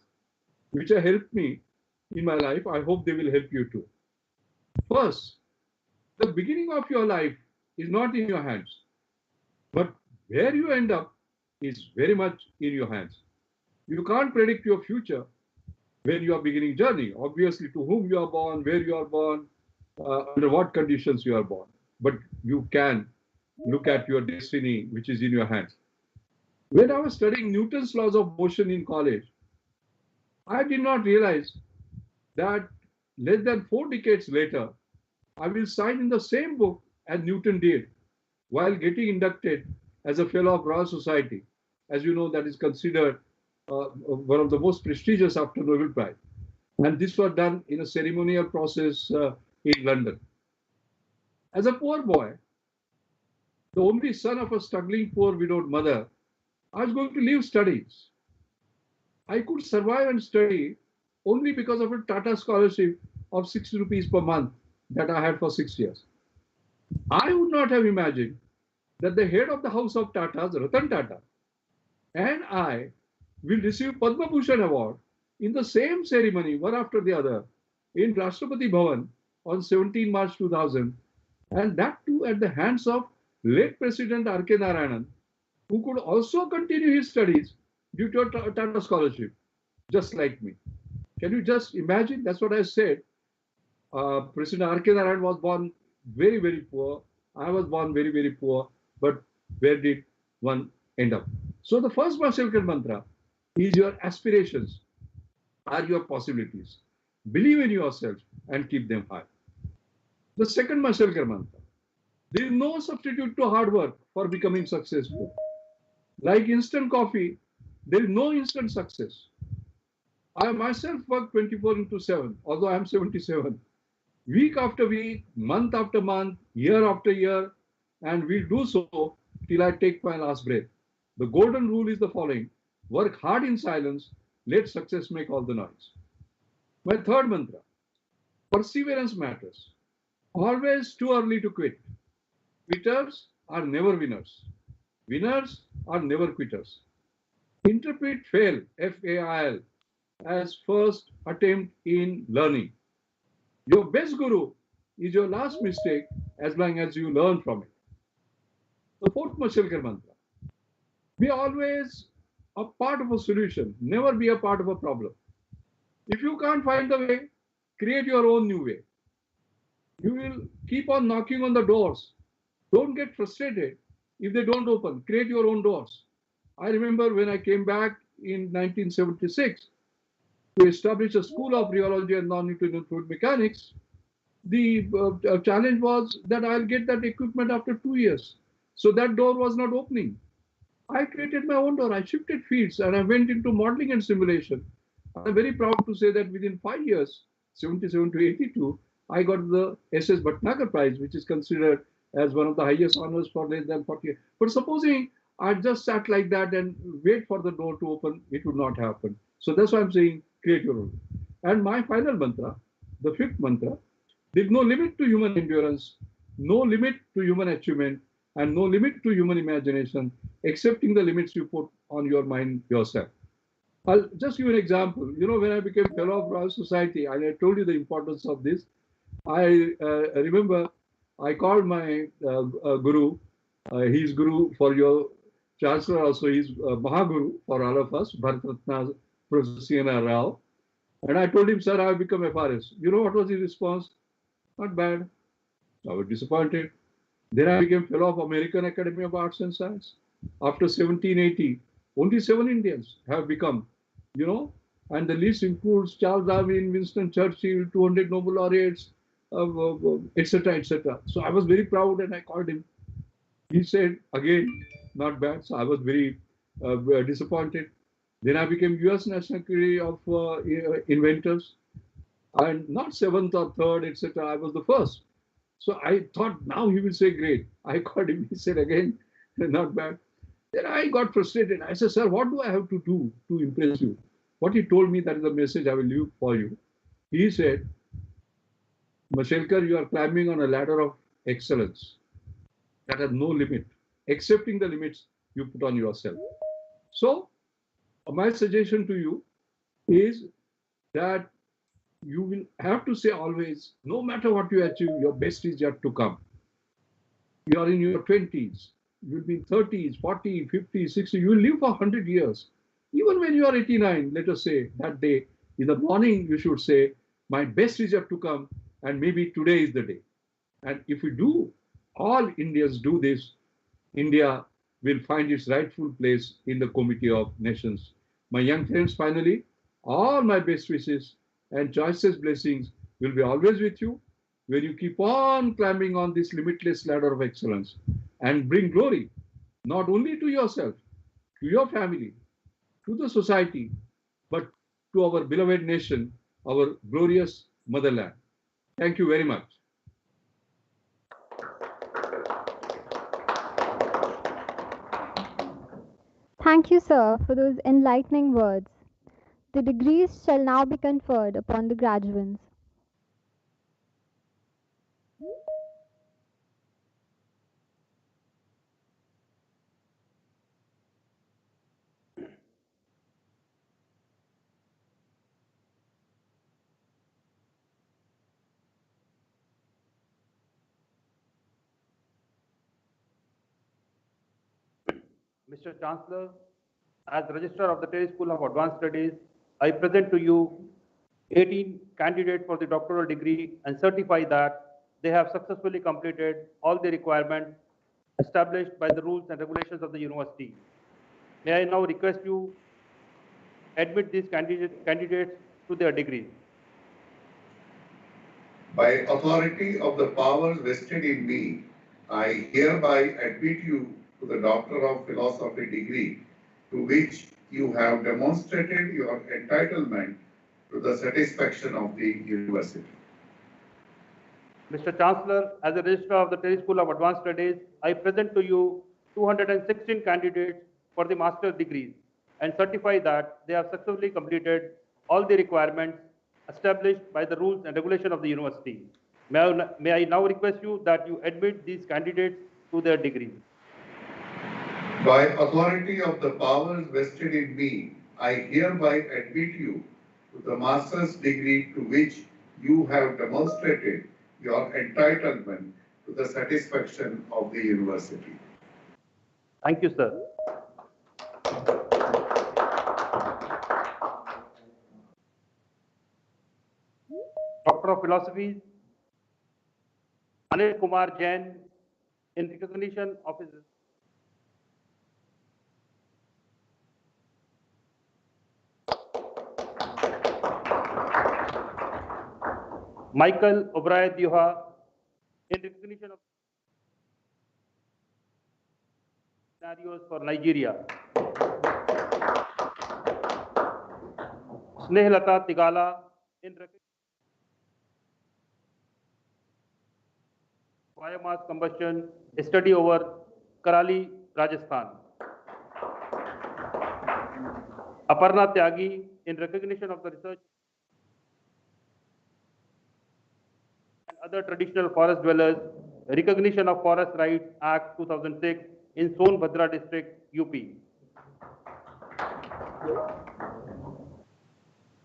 which have helped me in my life. I hope they will help you too. First, the beginning of your life is not in your hands, but where you end up is very much in your hands. You can't predict your future when you are beginning journey. Obviously, to whom you are born, where you are born, under what conditions you are born. But you can look at your destiny, which is in your hands. When I was studying Newton's laws of motion in college, I did not realize that less than 4 decades later, I will sign in the same book as Newton did while getting inducted as a fellow of Royal Society. As you know, that is considered one of the most prestigious after Nobel Prize. And this was done in a ceremonial process in London. As a poor boy, the only son of a struggling poor widowed mother, I was going to leave studies. I could survive and study only because of a Tata scholarship of 6 rupees per month that I had for 6 years. I would not have imagined that the head of the house of Tatas, Ratan Tata, and I will receive Padma Bhushan Award in the same ceremony, one after the other, in Rashtrapati Bhavan on 17 March 2000, and that too at the hands of late President R.K. Narayanan, who could also continue his studies due to a Tata scholarship, just like me. Can you just imagine? That's what I said. President R.K. Narayanan was born very, very poor. I was born very, very poor. But where did one end up? So the first Mashelkar mantra is your aspirations are your possibilities. Believe in yourself and keep them high. The second Mashelkar mantra. There is no substitute to hard work for becoming successful. Like instant coffee, there is no instant success. I myself work 24 into 7, although I am 77. Week after week, month after month, year after year, and will do so till I take my last breath. The golden rule is the following: work hard in silence, let success make all the noise. My third mantra: perseverance matters. Always too early to quit. Quitters are never winners. Winners are never quitters. Interpret fail, FAIL, as first attempt in learning. Your best guru is your last mistake as long as you learn from it. The fourth Mashelkar mantra: be always a part of a solution, never be a part of a problem. If you can't find the way, create your own new way. You will keep on knocking on the doors. Don't get frustrated if they don't open. Create your own doors. I remember when I came back in 1976 to establish a school of rheology and non-Newtonian fluid mechanics, the challenge was that I'll get that equipment after 2 years. So that door was not opening. I created my own door. I shifted fields and I went into modeling and simulation. I'm very proud to say that within 5 years, 77 to 82, I got the SS Bhatnagar Prize, which is considered as one of the highest honors for less than 40 years. But supposing I just sat like that and wait for the door to open, it would not happen. So that's why I'm saying create your own. And my final mantra, the fifth mantra: there is no limit to human endurance, no limit to human achievement, and no limit to human imagination, excepting the limits you put on your mind yourself. I'll just give you an example. You know, when I became fellow of Royal Society, and I told you the importance of this, I remember I called my guru. He's guru for your chancellor also. He's Mahaguru for all of us, Bharat Ratna Professor C.N.R. Rao. And I told him, sir, I've become FRS. You know what was his response? Not bad. I was disappointed. Then I became fellow of American Academy of Arts and Science. After 1780, only 7 Indians have become, you know, and the list includes Charles Darwin, Winston Churchill, 200 Nobel laureates, etc., etc. So I was very proud and I called him. He said, again, not bad. So I was very disappointed. Then I became US National Secretary of Inventors, and not 7th or 3rd, etc. I was the first. So I thought now he will say great. I called him. He said again, not bad. Then I got frustrated. I said, sir, what do I have to do to impress you? What he told me, that is the message I will leave for you. He said, Mashelkar, you are climbing on a ladder of excellence that has no limit, excepting the limits you put on yourself. So my suggestion to you is that you will have to say always, no matter what you achieve, your best is yet to come. You are in your 20s, you will be in 30s, 40, 50, 60, you will live for 100 years. Even when you are 89, let us say that day, in the morning, you should say, my best is yet to come, and maybe today is the day. And if we do, all Indians do this, India will find its rightful place in the Committee of Nations. My young friends, finally, all my best wishes and choicest blessings will be always with you when you keep on climbing on this limitless ladder of excellence and bring glory not only to yourself, to your family, to the society, but to our beloved nation, our glorious motherland. Thank you very much. Thank you, sir, for those enlightening words. The degrees shall now be conferred upon the graduates. Mr. Chancellor, as Registrar of the TERI School of Advanced Studies, I present to you 18 candidates for the doctoral degree and certify that they have successfully completed all the requirements established by the rules and regulations of the university. May I now request you admit these candidates to their degrees. By authority of the powers vested in me, I hereby admit you to the Doctor of Philosophy degree, to which you have demonstrated your entitlement to the satisfaction of the university. Mr. Chancellor, as a registrar of the TERI School of Advanced Studies, I present to you 216 candidates for the master's degrees and certify that they have successfully completed all the requirements established by the rules and regulation of the university. May I now request you that you admit these candidates to their degrees. By authority of the powers vested in me, I hereby admit you to the master's degree to which you have demonstrated your entitlement to the satisfaction of the university. Thank you, sir. Doctor of Philosophy, Anil Kumar Jain, in recognition of his Michael O'Brien Duha, in recognition of scenarios for Nigeria. Snehlata Tigala, in recognition of biomass combustion, a study over Karali, Rajasthan. Aparna Tyagi, in recognition of the research and other traditional forest dwellers, recognition of Forest Rights Act 2006 in Sonbhadra district, UP.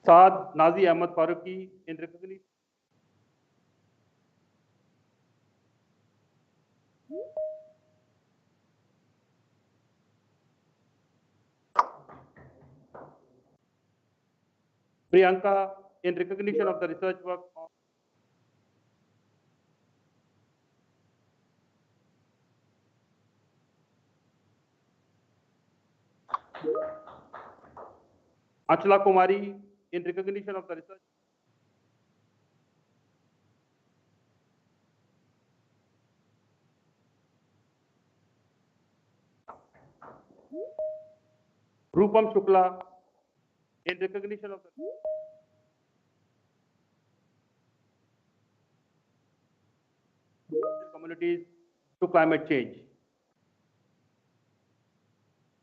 Saad Nazi Ahmad Faruqi, in recognition Priyanka, in recognition of the research work of Achla Kumari, in recognition of the research Rupam Shukla, in recognition of the communities to climate change.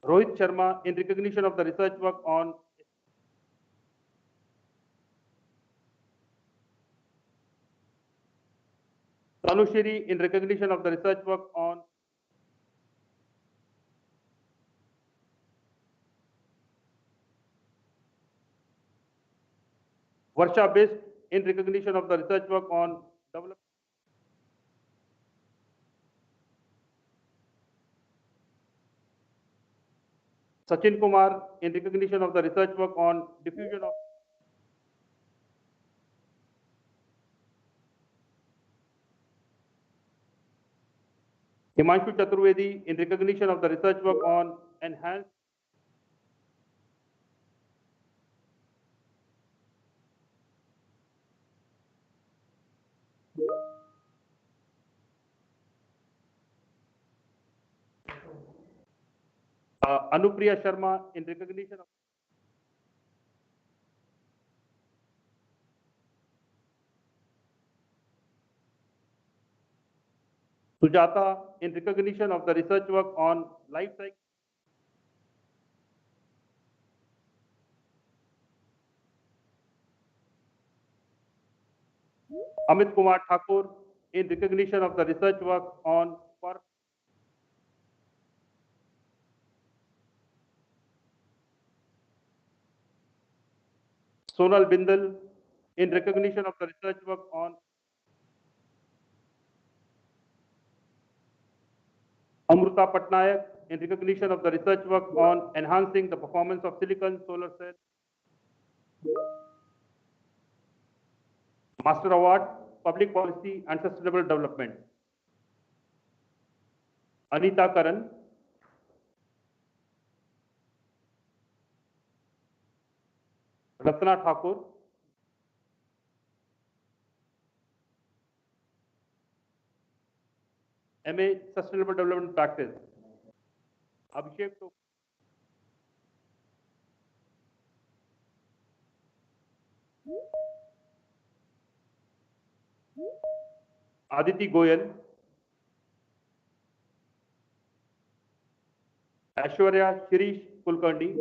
Rohit Sharma, in recognition of the research work on Tanushri, in recognition of the research work on Varsha Bist, in recognition of the research work on development. Sachin Kumar, in recognition of the research work on diffusion of Himanshu Chaturvedi, in recognition of the research work on enhanced Anupriya Sharma, in recognition of Sujata, in recognition of the research work on life cycle. Amit Kumar Thakur, in recognition of the research work on Sonal Bindal, in recognition of the research work on Amruta Patnaik, in recognition of the research work on enhancing the performance of silicon solar cell. Master Award, Public Policy and Sustainable Development. Anita Karan, Ratna Thakur, MA Sustainable Development Practice. Abhishek to Aditi Goyal, Aishwarya Shirish Kulkarni,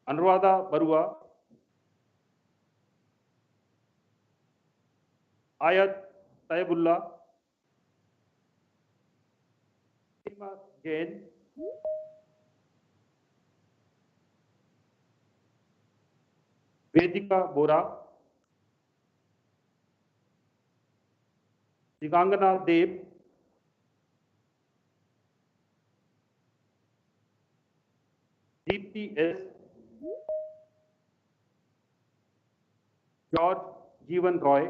Anuradha Barua, Ayat Taibullah, Seema Jain, Vedika Bora, Digangana Dev, Deepti S, George Jeevan Roy,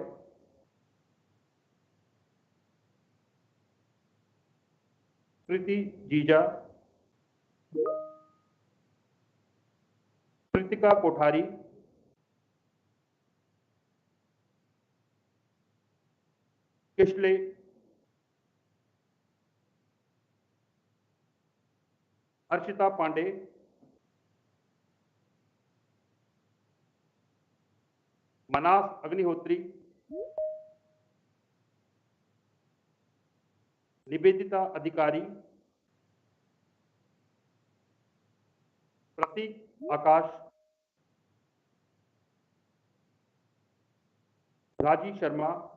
Kriti Jija, Kritika Kothari, Kishle, Arshita Pandey, Manas Agnihotri, Nivedita Adhikari, Pratik Akash, Raji Sharma,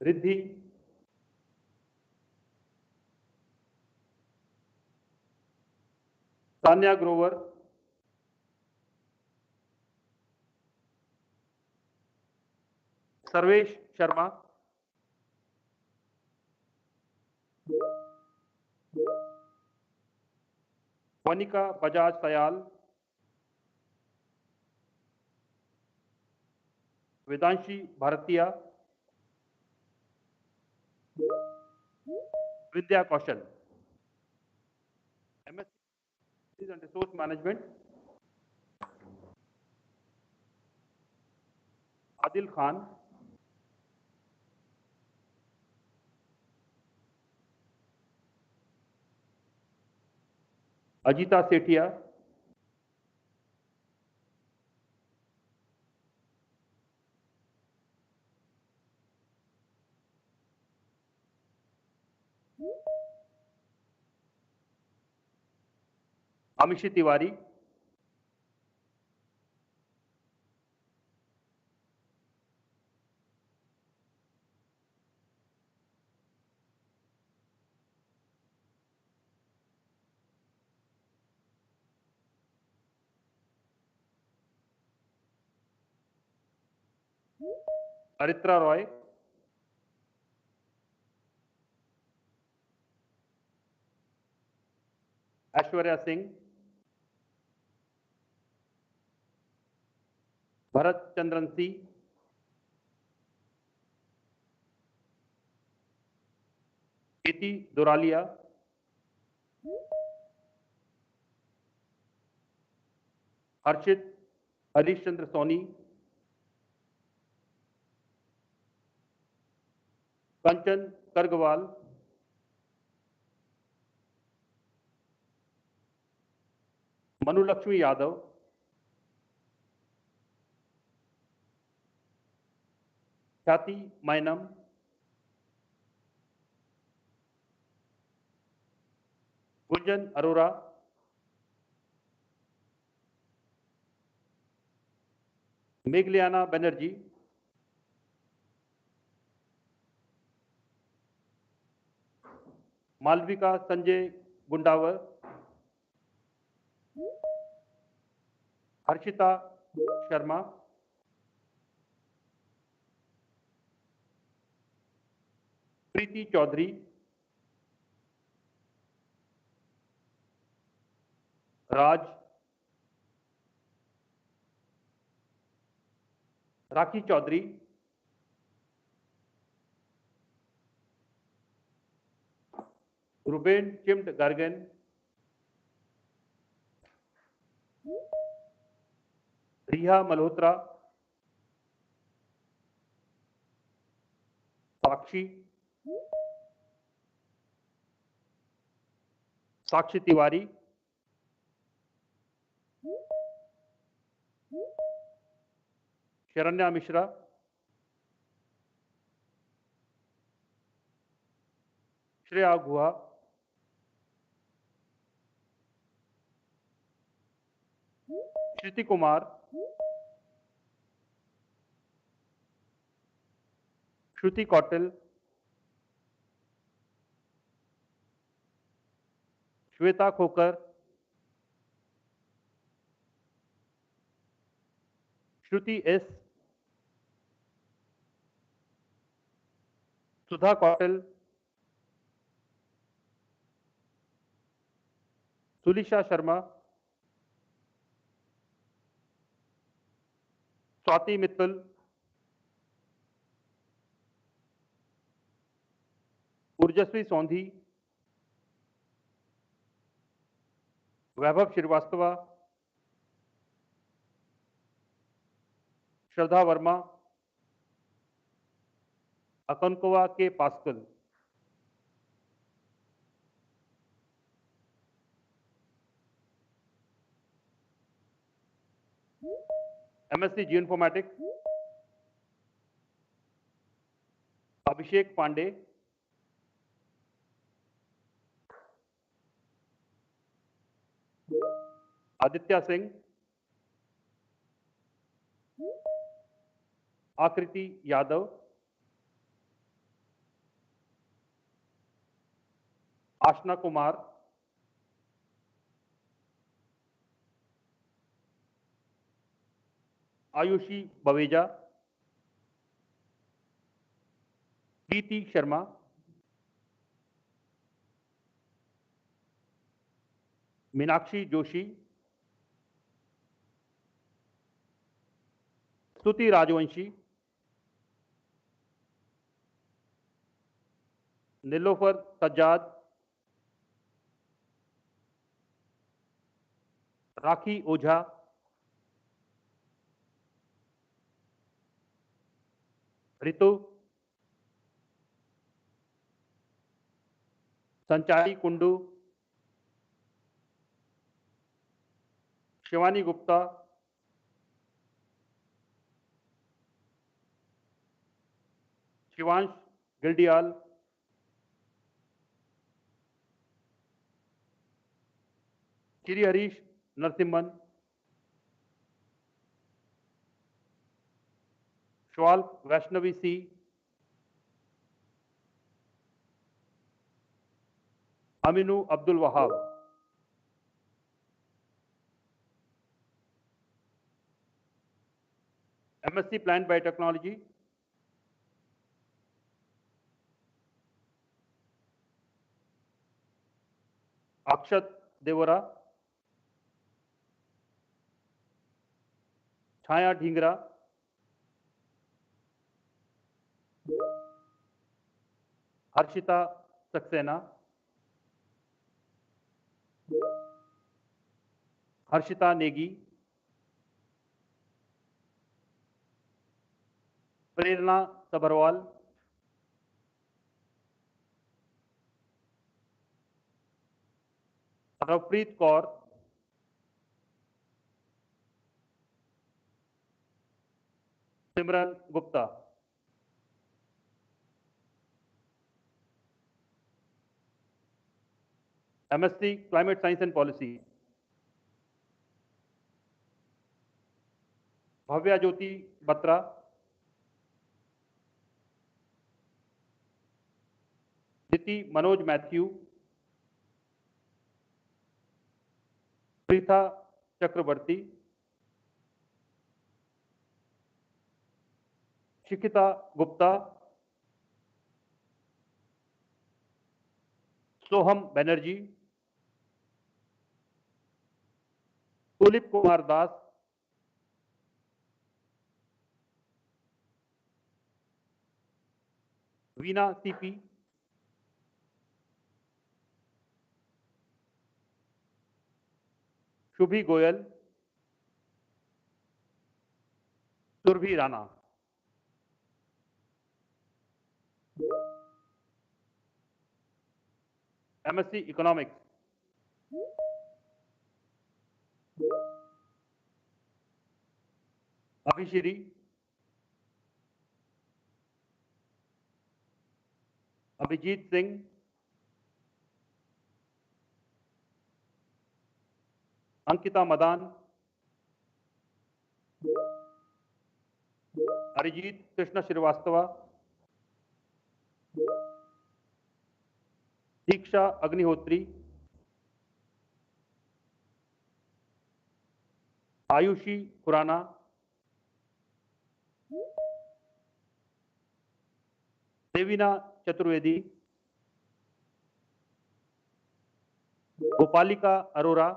Riddhi, Tanya Grover, Sarvesh Sharma, Monica Bajaj Sayal, Vedanshi Bharatiya, Vidya Kaushal. MSc and Resource Management, Adil Khan, Ajita Sethia, Amishi Tiwari, Aritra Roy, Aishwarya Singh, Bharat Chandran C, Iti Doralia, Harshit Harish Chandra Soni, Kanchan Kargwal, Manu Lakshmi Yadav, Khyati Mainam, Gunjan Arora, Meghliana Banerjee, Malvika Sanjay Gundavar, Harshita Sharma, Preeti Chaudhary, Raj, Rakhi Chaudhary, Ruben Chimd Gargan, Riya Malhotra, Sakshi, Sakshi Tiwari, Sharanya Mishra, Shreya Guha, Shruti Kumar, Shruti Kautil, Shweta Khokhar, Shruti S, सुधा कौटिल, सुलिशा शर्मा, स्वाति मित्तल, ऊर्जस्वी सौंधी, वैभव श्रीवास्तव, श्रद्धा वर्मा, अकनकोवा के pascal. MSc geoinformatics, अभिषेक पांडे, आदित्य सिंह, आकृति यादव, आशना कुमार, आयुषी बवेजा, प्रीति शर्मा, मीनाक्षी जोशी, स्तुति राजवंशी, नीलोफर सज्जाद, राखी Ojha, Ritu, Sanchari Kundu, Shivani Gupta, Shivansh Gildiyal, Shri Harish Narasimhan, Shwal Vaishnavi C, Aminu Abdul Wahab, MSc plant biotechnology, Akshat Deora, Chhaya Dhingra, Harshita Saxena, Harshita Negi, Prerna Sabharwal, Ravpreet Kaur, Simran Gupta. MSc climate science and policy, Bhavya Jyoti Batra, Diti Manoj Mathew, Preetha Chakraborty, Shikhita Gupta, Soham Banerjee, Tulip Kumar Das, Veena CP, Shubhi Goyal, Surbhi Rana, MSc Economics, Abhishiri, Abhijit Singh, Ankita Madan, Arijit Krishna Srivastava, Diksha Agnihotri, Ayushi Khurana, Devina Chaturvedi, Gopalika Arora,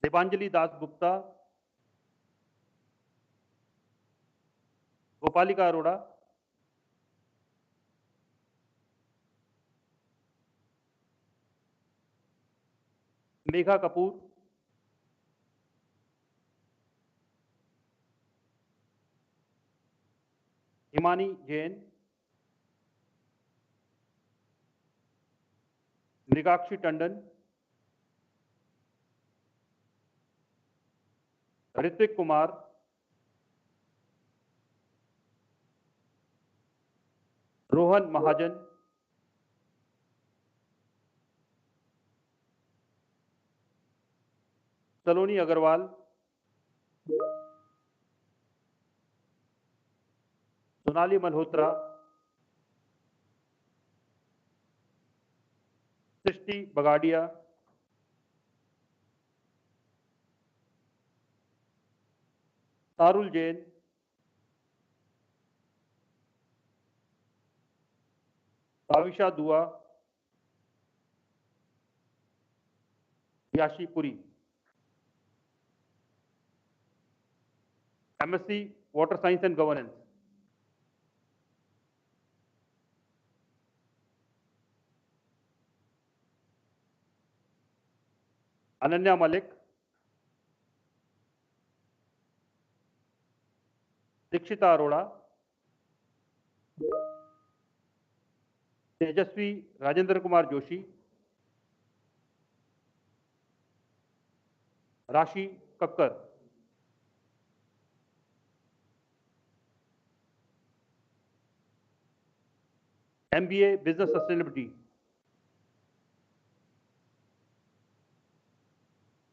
Deepanjali Das Gupta, Gopalika Arora, Megha Kapoor, Himani Jain, Mrigakshi Tandon, Ritvik Kumar, Rohan Mahajan, Saloni Agarwal, Sonali Malhotra, Srishti Bagadia, Tarul Jain, Tavisha Dua, Yashi Puri, MSc Water Science and Governance, Ananya Malik, Dikshita Arora, Tejashwi Rajendra Kumar Joshi, Rashi Kakkar, MBA Business Sustainability,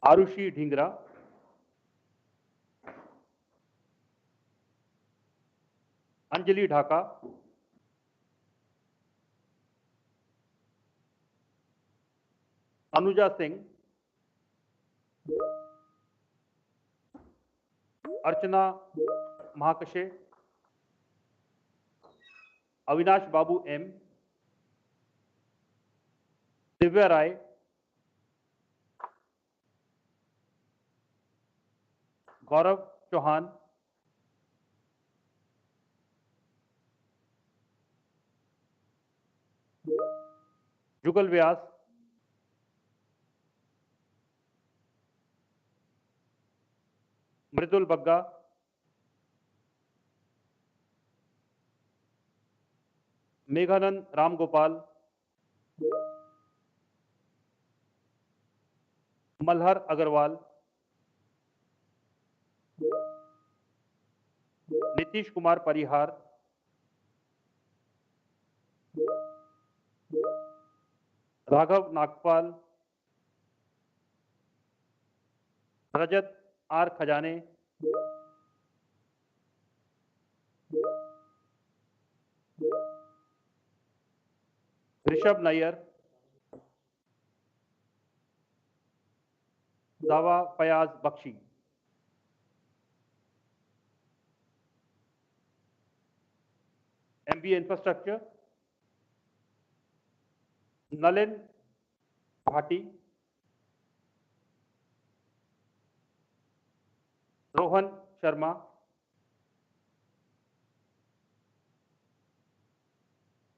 Arushi Dhingra, Anjali Dhaka, Anuja Singh, Archana Mahakashe, Avinash Babu M, Divya Rai, Gaurav Chauhan, Jugal Vyas, Mridul Bagga, Meghanand Ramgopal, Malhar Agarwal, Nitish Kumar Parihar, Raghav Nagpal, Rajat R Khajane, Rishabh Nair, Dawa Fayaz Bakhshi, MBA infrastructure, Nalin Bhati, Rohan Sharma,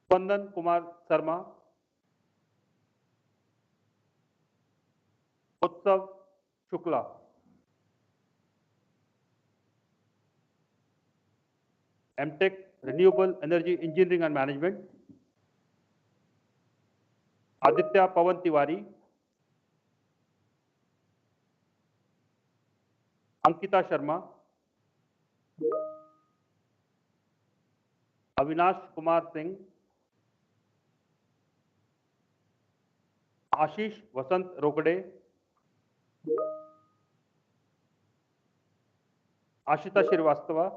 Spandan Kumar Sharma, Utsav Shukla, MTech Renewable Energy Engineering and Management, Aditya Pawan Tiwari, Ankita Sharma, Avinash Kumar Singh, Ashish Vasant Rokade, Ashita Shrivastava,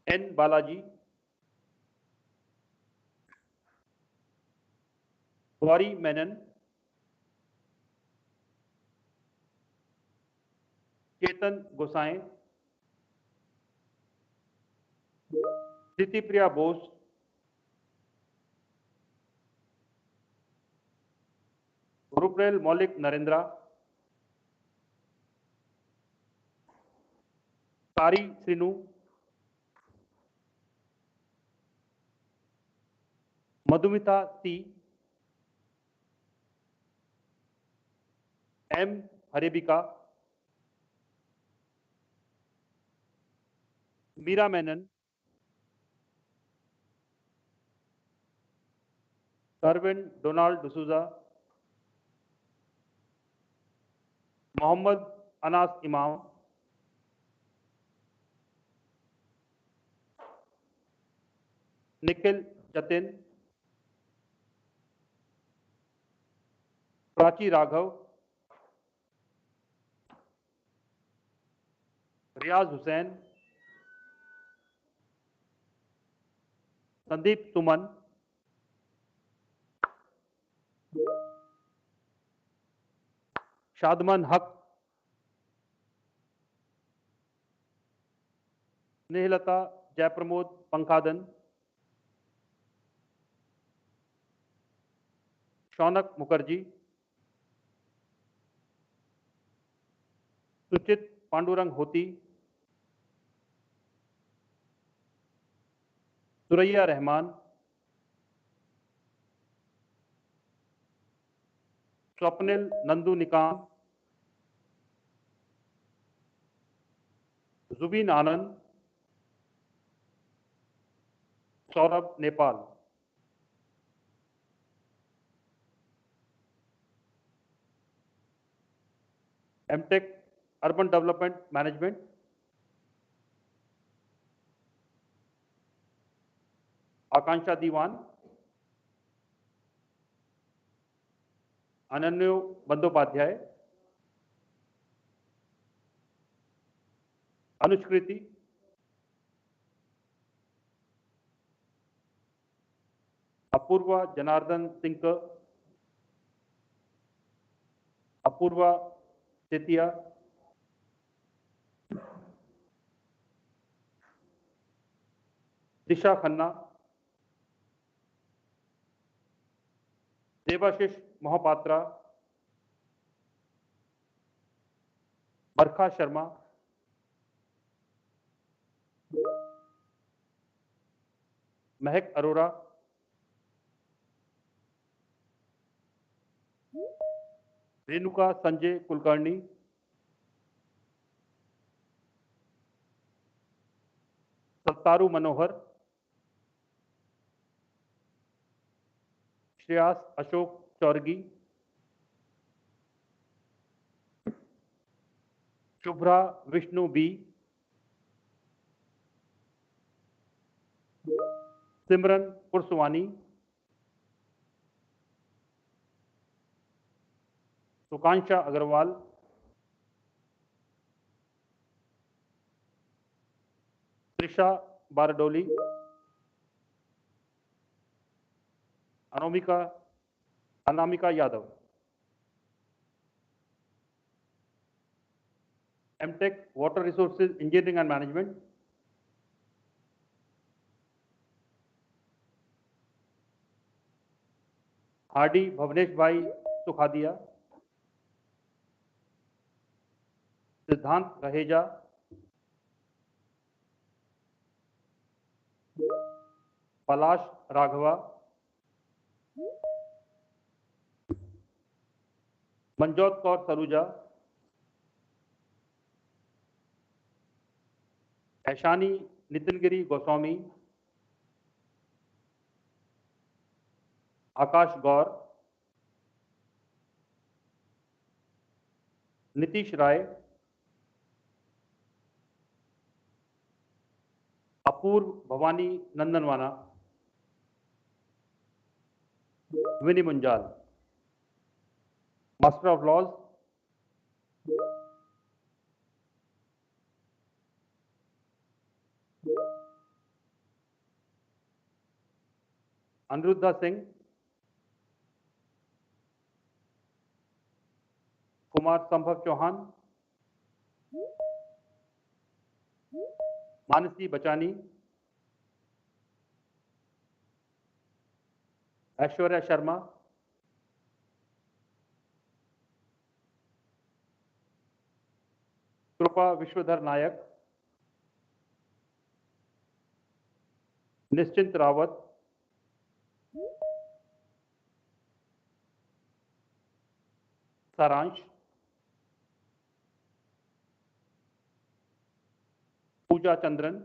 N. Balaji, Gauri Menon, Chetan Gosai, Siti Priya Bose, Ruprel Maulik Narendra, Kari Srinu, Madhumita C, M. Harebika, Meera Menon, Darwin Donald D'Souza, Mohammad Anas Imam, Nikhil Jatin, Prachi Raghav, Riaz Hussain, Sandeep Suman, Shadman Haq, Snehlata Jayapramod Pankhadan, Shaunak Mukherjee, Suchit Pandurang Hoti, Suraya Rahman, Swapnil Nandu Nikam, Zubin Anand, Saurabh Nepal, MTech Urban Development Management, Akansha Diwan, Ananyo Bandyopadhyay, Anushkriti, Apurva Janardhan Tinker, Apurva Setia, Disha Khanna, Devashish Mohapatra, Barkha Sharma, Mehak Arora, Renuka Sanjay Kulkarni, Sattaru Manohar, Shreyas Ashok Chaurgi, Shubhra Vishnu B, Simran Purswani, Sukansha Agarwal, Trisha Baradoli, Anamika Yadav, MTech Water Resources Engineering and Management, Hardy Bhavnesh Bhai Sukhadia, Siddhant Raheja, Palash Raghava, Manjot Kaur Saruja, Aishani Nitingiri Goswami, Akash Gaur, Nitish Rai, Apurv Bhavani Nandanwana, Winnie Munjal. Master of Laws, Anuruddha Singh, Kumar Sambhav Chauhan, Manasi Bachani, Aishwarya Sharma, Krupa Vishwadhar Nayak, Nischint Rawat, Saransh, Pooja Chandran,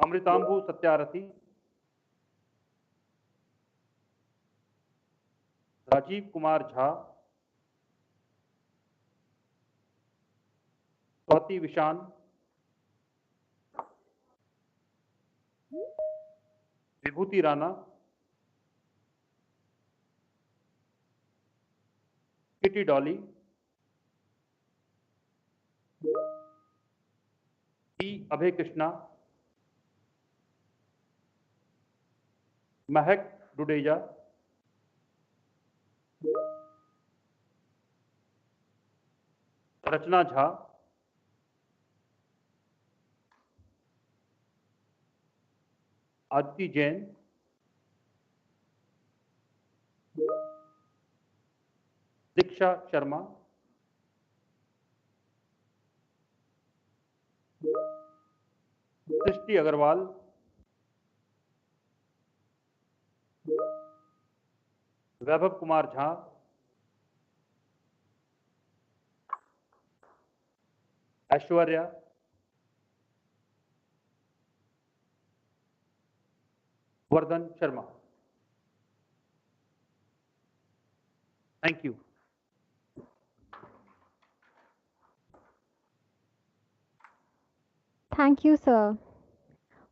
Amritambu Satyarathi, Rajiv Kumar Jha, Swati Vishan, Vibhuti Rana, Kitty Dolly, P. Abhay Krishna, Mahek Dudeja, Rachna Jha, Aditi Jain, Diksha Sharma, Srishti Agarwal, Vaibhav Kumar Jha, Aishwarya, Vardhan Sharma. Thank you. Thank you, sir.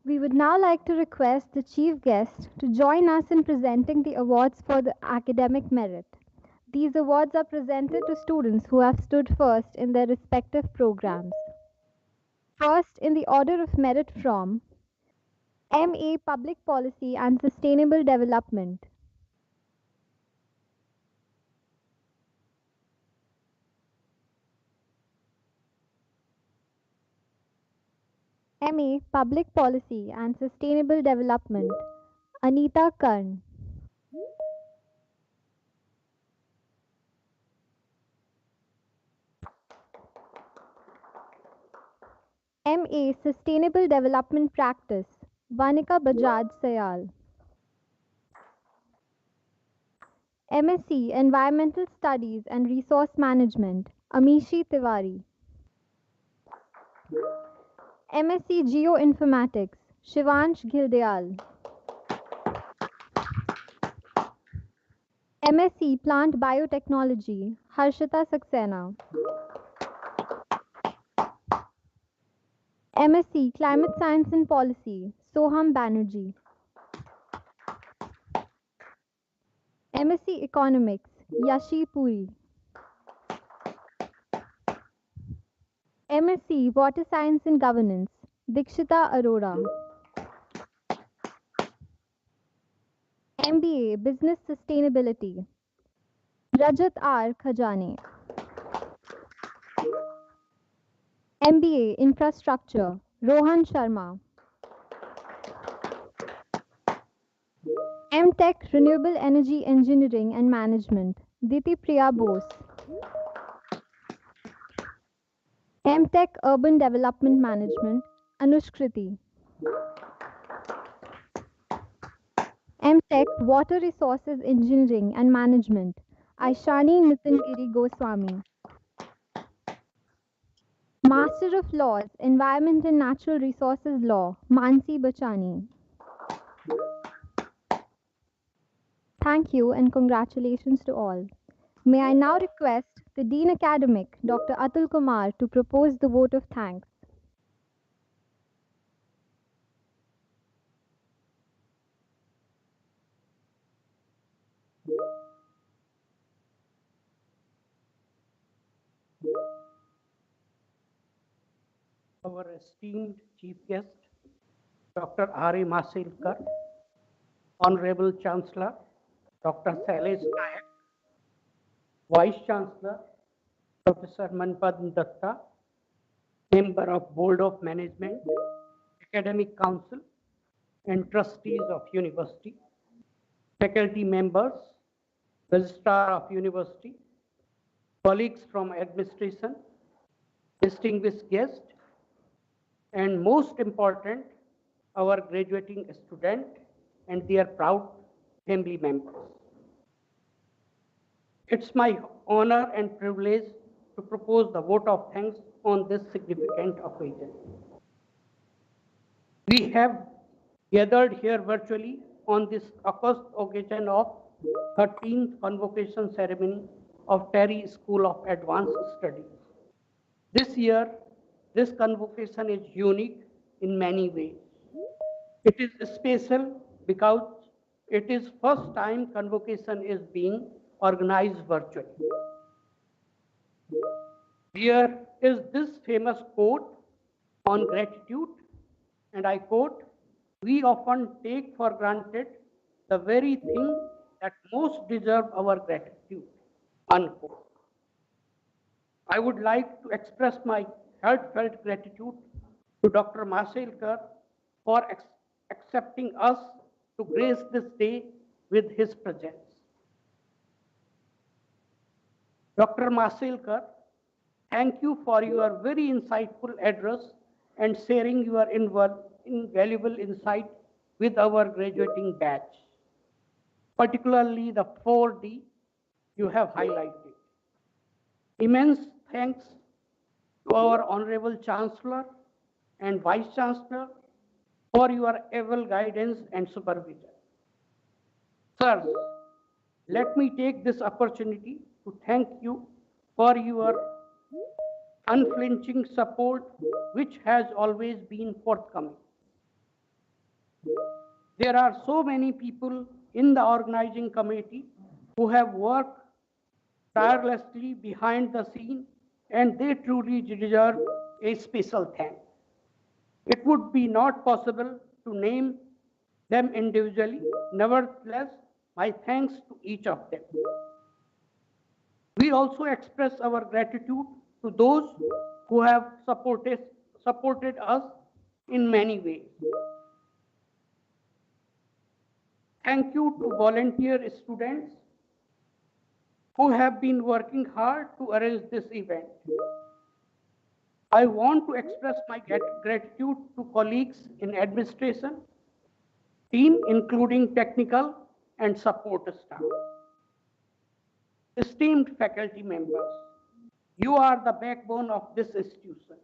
We would now like to request the chief guest to join us in presenting the awards for the academic merit. These awards are presented to students who have stood first in their respective programs. First, in the order of merit from MA Public Policy and Sustainable Development, MA Public Policy and Sustainable Development, Anita Karn. MA Sustainable Development Practice, Vanika Bajaj Sayal. MSc Environmental Studies and Resource Management, Amishi Tiwari. MSc Geoinformatics, Shivansh Gildeyal. MSc Plant Biotechnology, Harshita Saxena. MSc Climate Science and Policy, Soham Banerjee. MSc Economics, Yashi Puri. MSc Water Science and Governance, Dikshita Arora. MBA Business Sustainability, Rajat R. Khajane. MBA Infrastructure, Rohan Sharma. MTech Renewable Energy Engineering and Management, Diti Priya Bose. MTech Urban Development Management, Anushkriti. MTech Water Resources Engineering and Management, Aishani Nitingiri Goswami. Master of Laws, Environment and Natural Resources Law, Mansi Bachani. Thank you and congratulations to all. May I now request the Dean Academic, Dr. Atul Kumar, to propose the vote of thanks. Our esteemed Chief Guest, Dr. R. A. Masilkar, Honorable Chancellor, Dr. Sailesh Nayak, Vice Chancellor, Professor Manpad Datta, Member of Board of Management, Academic Council, and Trustees of University, faculty members, Registrar of University, colleagues from administration, distinguished guests, and most important, our graduating student and their proud family members. It's my honor and privilege to propose the vote of thanks on this significant occasion. We have gathered here virtually on this august occasion of 13th Convocation Ceremony of TERI School of Advanced Studies. This year, this convocation is unique in many ways. It is special because it is first time convocation is being organized virtually. There is this famous quote on gratitude, and I quote, "We often take for granted the very thing that most deserve our gratitude," unquote. I would like to express my heartfelt gratitude to Dr. Masilkar for accepting us to grace this day with his presence. Dr. Masilkar, thank you for your very insightful address and sharing your invaluable insight with our graduating batch, particularly the 4D you have highlighted. Immense thanks to our Honorable Chancellor and Vice Chancellor for your able guidance and supervision. Sirs, let me take this opportunity to thank you for your unflinching support, which has always been forthcoming. There are so many people in the organizing committee who have worked tirelessly behind the scene, and they truly deserve a special thanks. It would be not possible to name them individually. Nevertheless, my thanks to each of them. We also express our gratitude to those who have supported us in many ways. Thank you to volunteer students who have been working hard to arrange this event. I want to express my gratitude to colleagues in administration, team including technical and support staff. Esteemed faculty members, you are the backbone of this institution.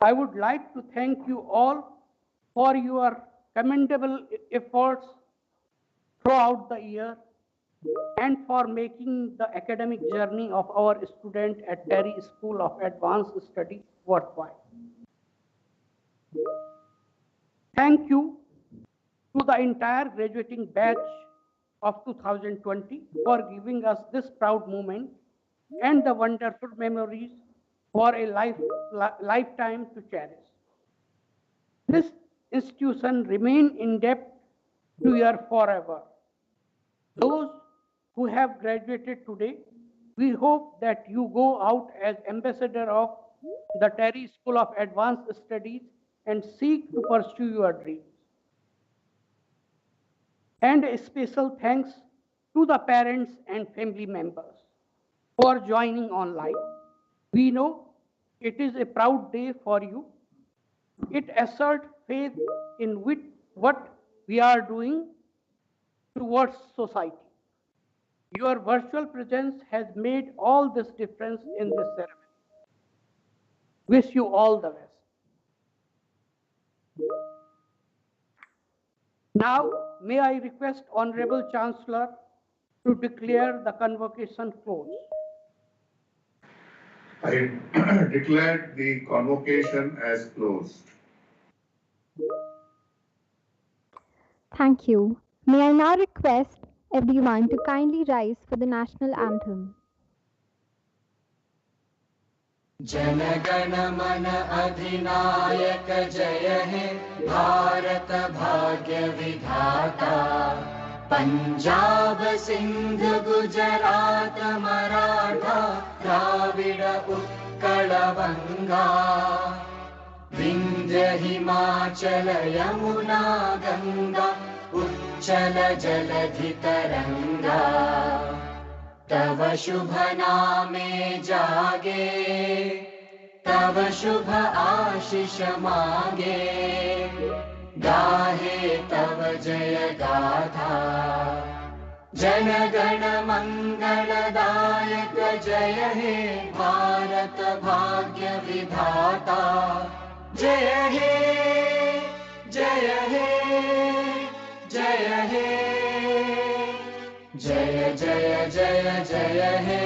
I would like to thank you all for your commendable efforts throughout the year and for making the academic journey of our student at TERI School of Advanced Study worthwhile. Thank you to the entire graduating batch of 2020 for giving us this proud moment and the wonderful memories for a lifetime to cherish. This institution remains in debt to you forever. Those who have graduated today, we hope that you go out as ambassador of the TERI School of Advanced Studies and seek to pursue your dreams. And a special thanks to the parents and family members for joining online. We know it is a proud day for you. It asserts faith in what we are doing towards society. Your virtual presence has made all this difference in this ceremony. Wish you all the best. Now, may I request Honorable Chancellor to declare the convocation closed. I declared the convocation as closed. Thank you. May I now request everyone to kindly rise for the national anthem. जनगण मन अधिनायक जय हे भारत भाग्य विधाता पंजाब सिंध गुजरात मराठा द्राविड उत्कल बंगा विंध्य हिमाचल यमुना गंगा उच्चल जलधि तरंगा तव शुभ नामे जागे तव शुभ आशीष मांगे गाहे तव जय गाथा जन गण मंगलदायक जय हे भारत भाग्य विधाता जय हे जय हे जय हे जय जय जय जय हे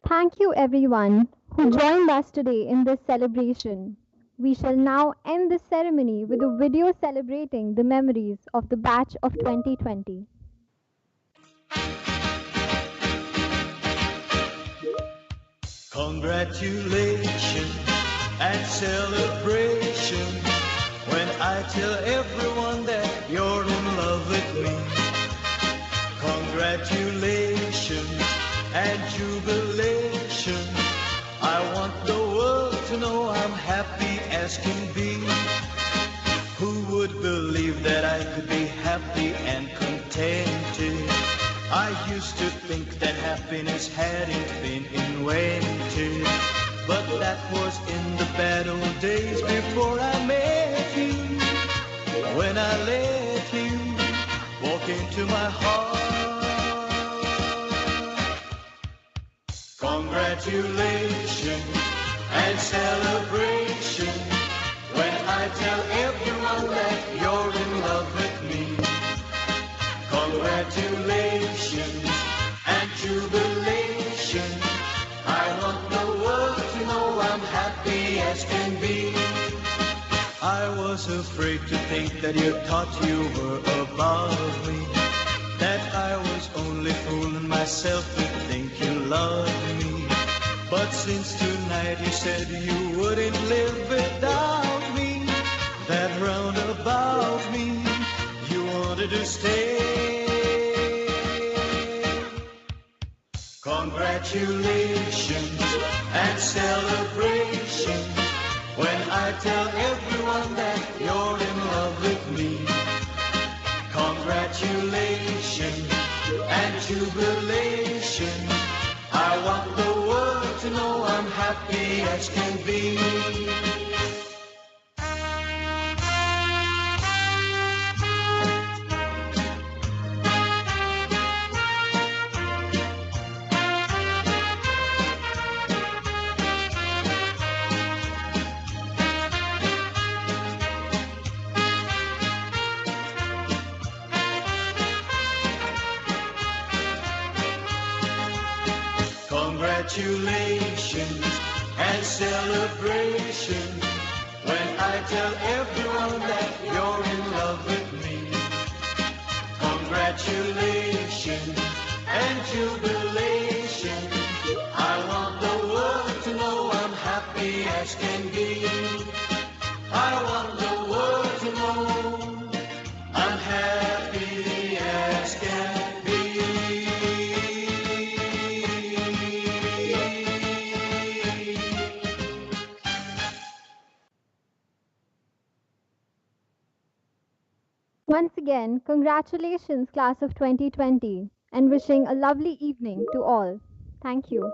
Thank you everyone who joined us today in this celebration. We shall now end this ceremony with a video celebrating the memories of the batch of 2020. Congratulations and celebration when I tell everyone that you're in love with me. Congratulations and jubilation. I want the world to know I'm happy as can be. Who would believe that I could be happy and contented? I used to think that happiness hadn't been invented, but that was in the bad old days before I met you. When I let you walk into my heart. Congratulations and celebration when I tell everyone that you're in love with me. Congratulations and jubilation. I want the world to know I'm happy as can be. I was afraid to think that you thought you were above me, that I was only fooling myself to think you loved me. But since tonight you said you wouldn't live without me, that round about me you wanted to stay. Congratulations and celebration when I tell everyone that you're in love with me. Congratulations and jubilation. I want the world to know I'm happy as can be. Congratulations and celebration when I tell everyone that you're in love with me. Congratulations and jubilation. I want the world to know I'm happy as can be. I want the world to know I'm happy as can be. Once again, congratulations class of 2020 and wishing a lovely evening to all. Thank you.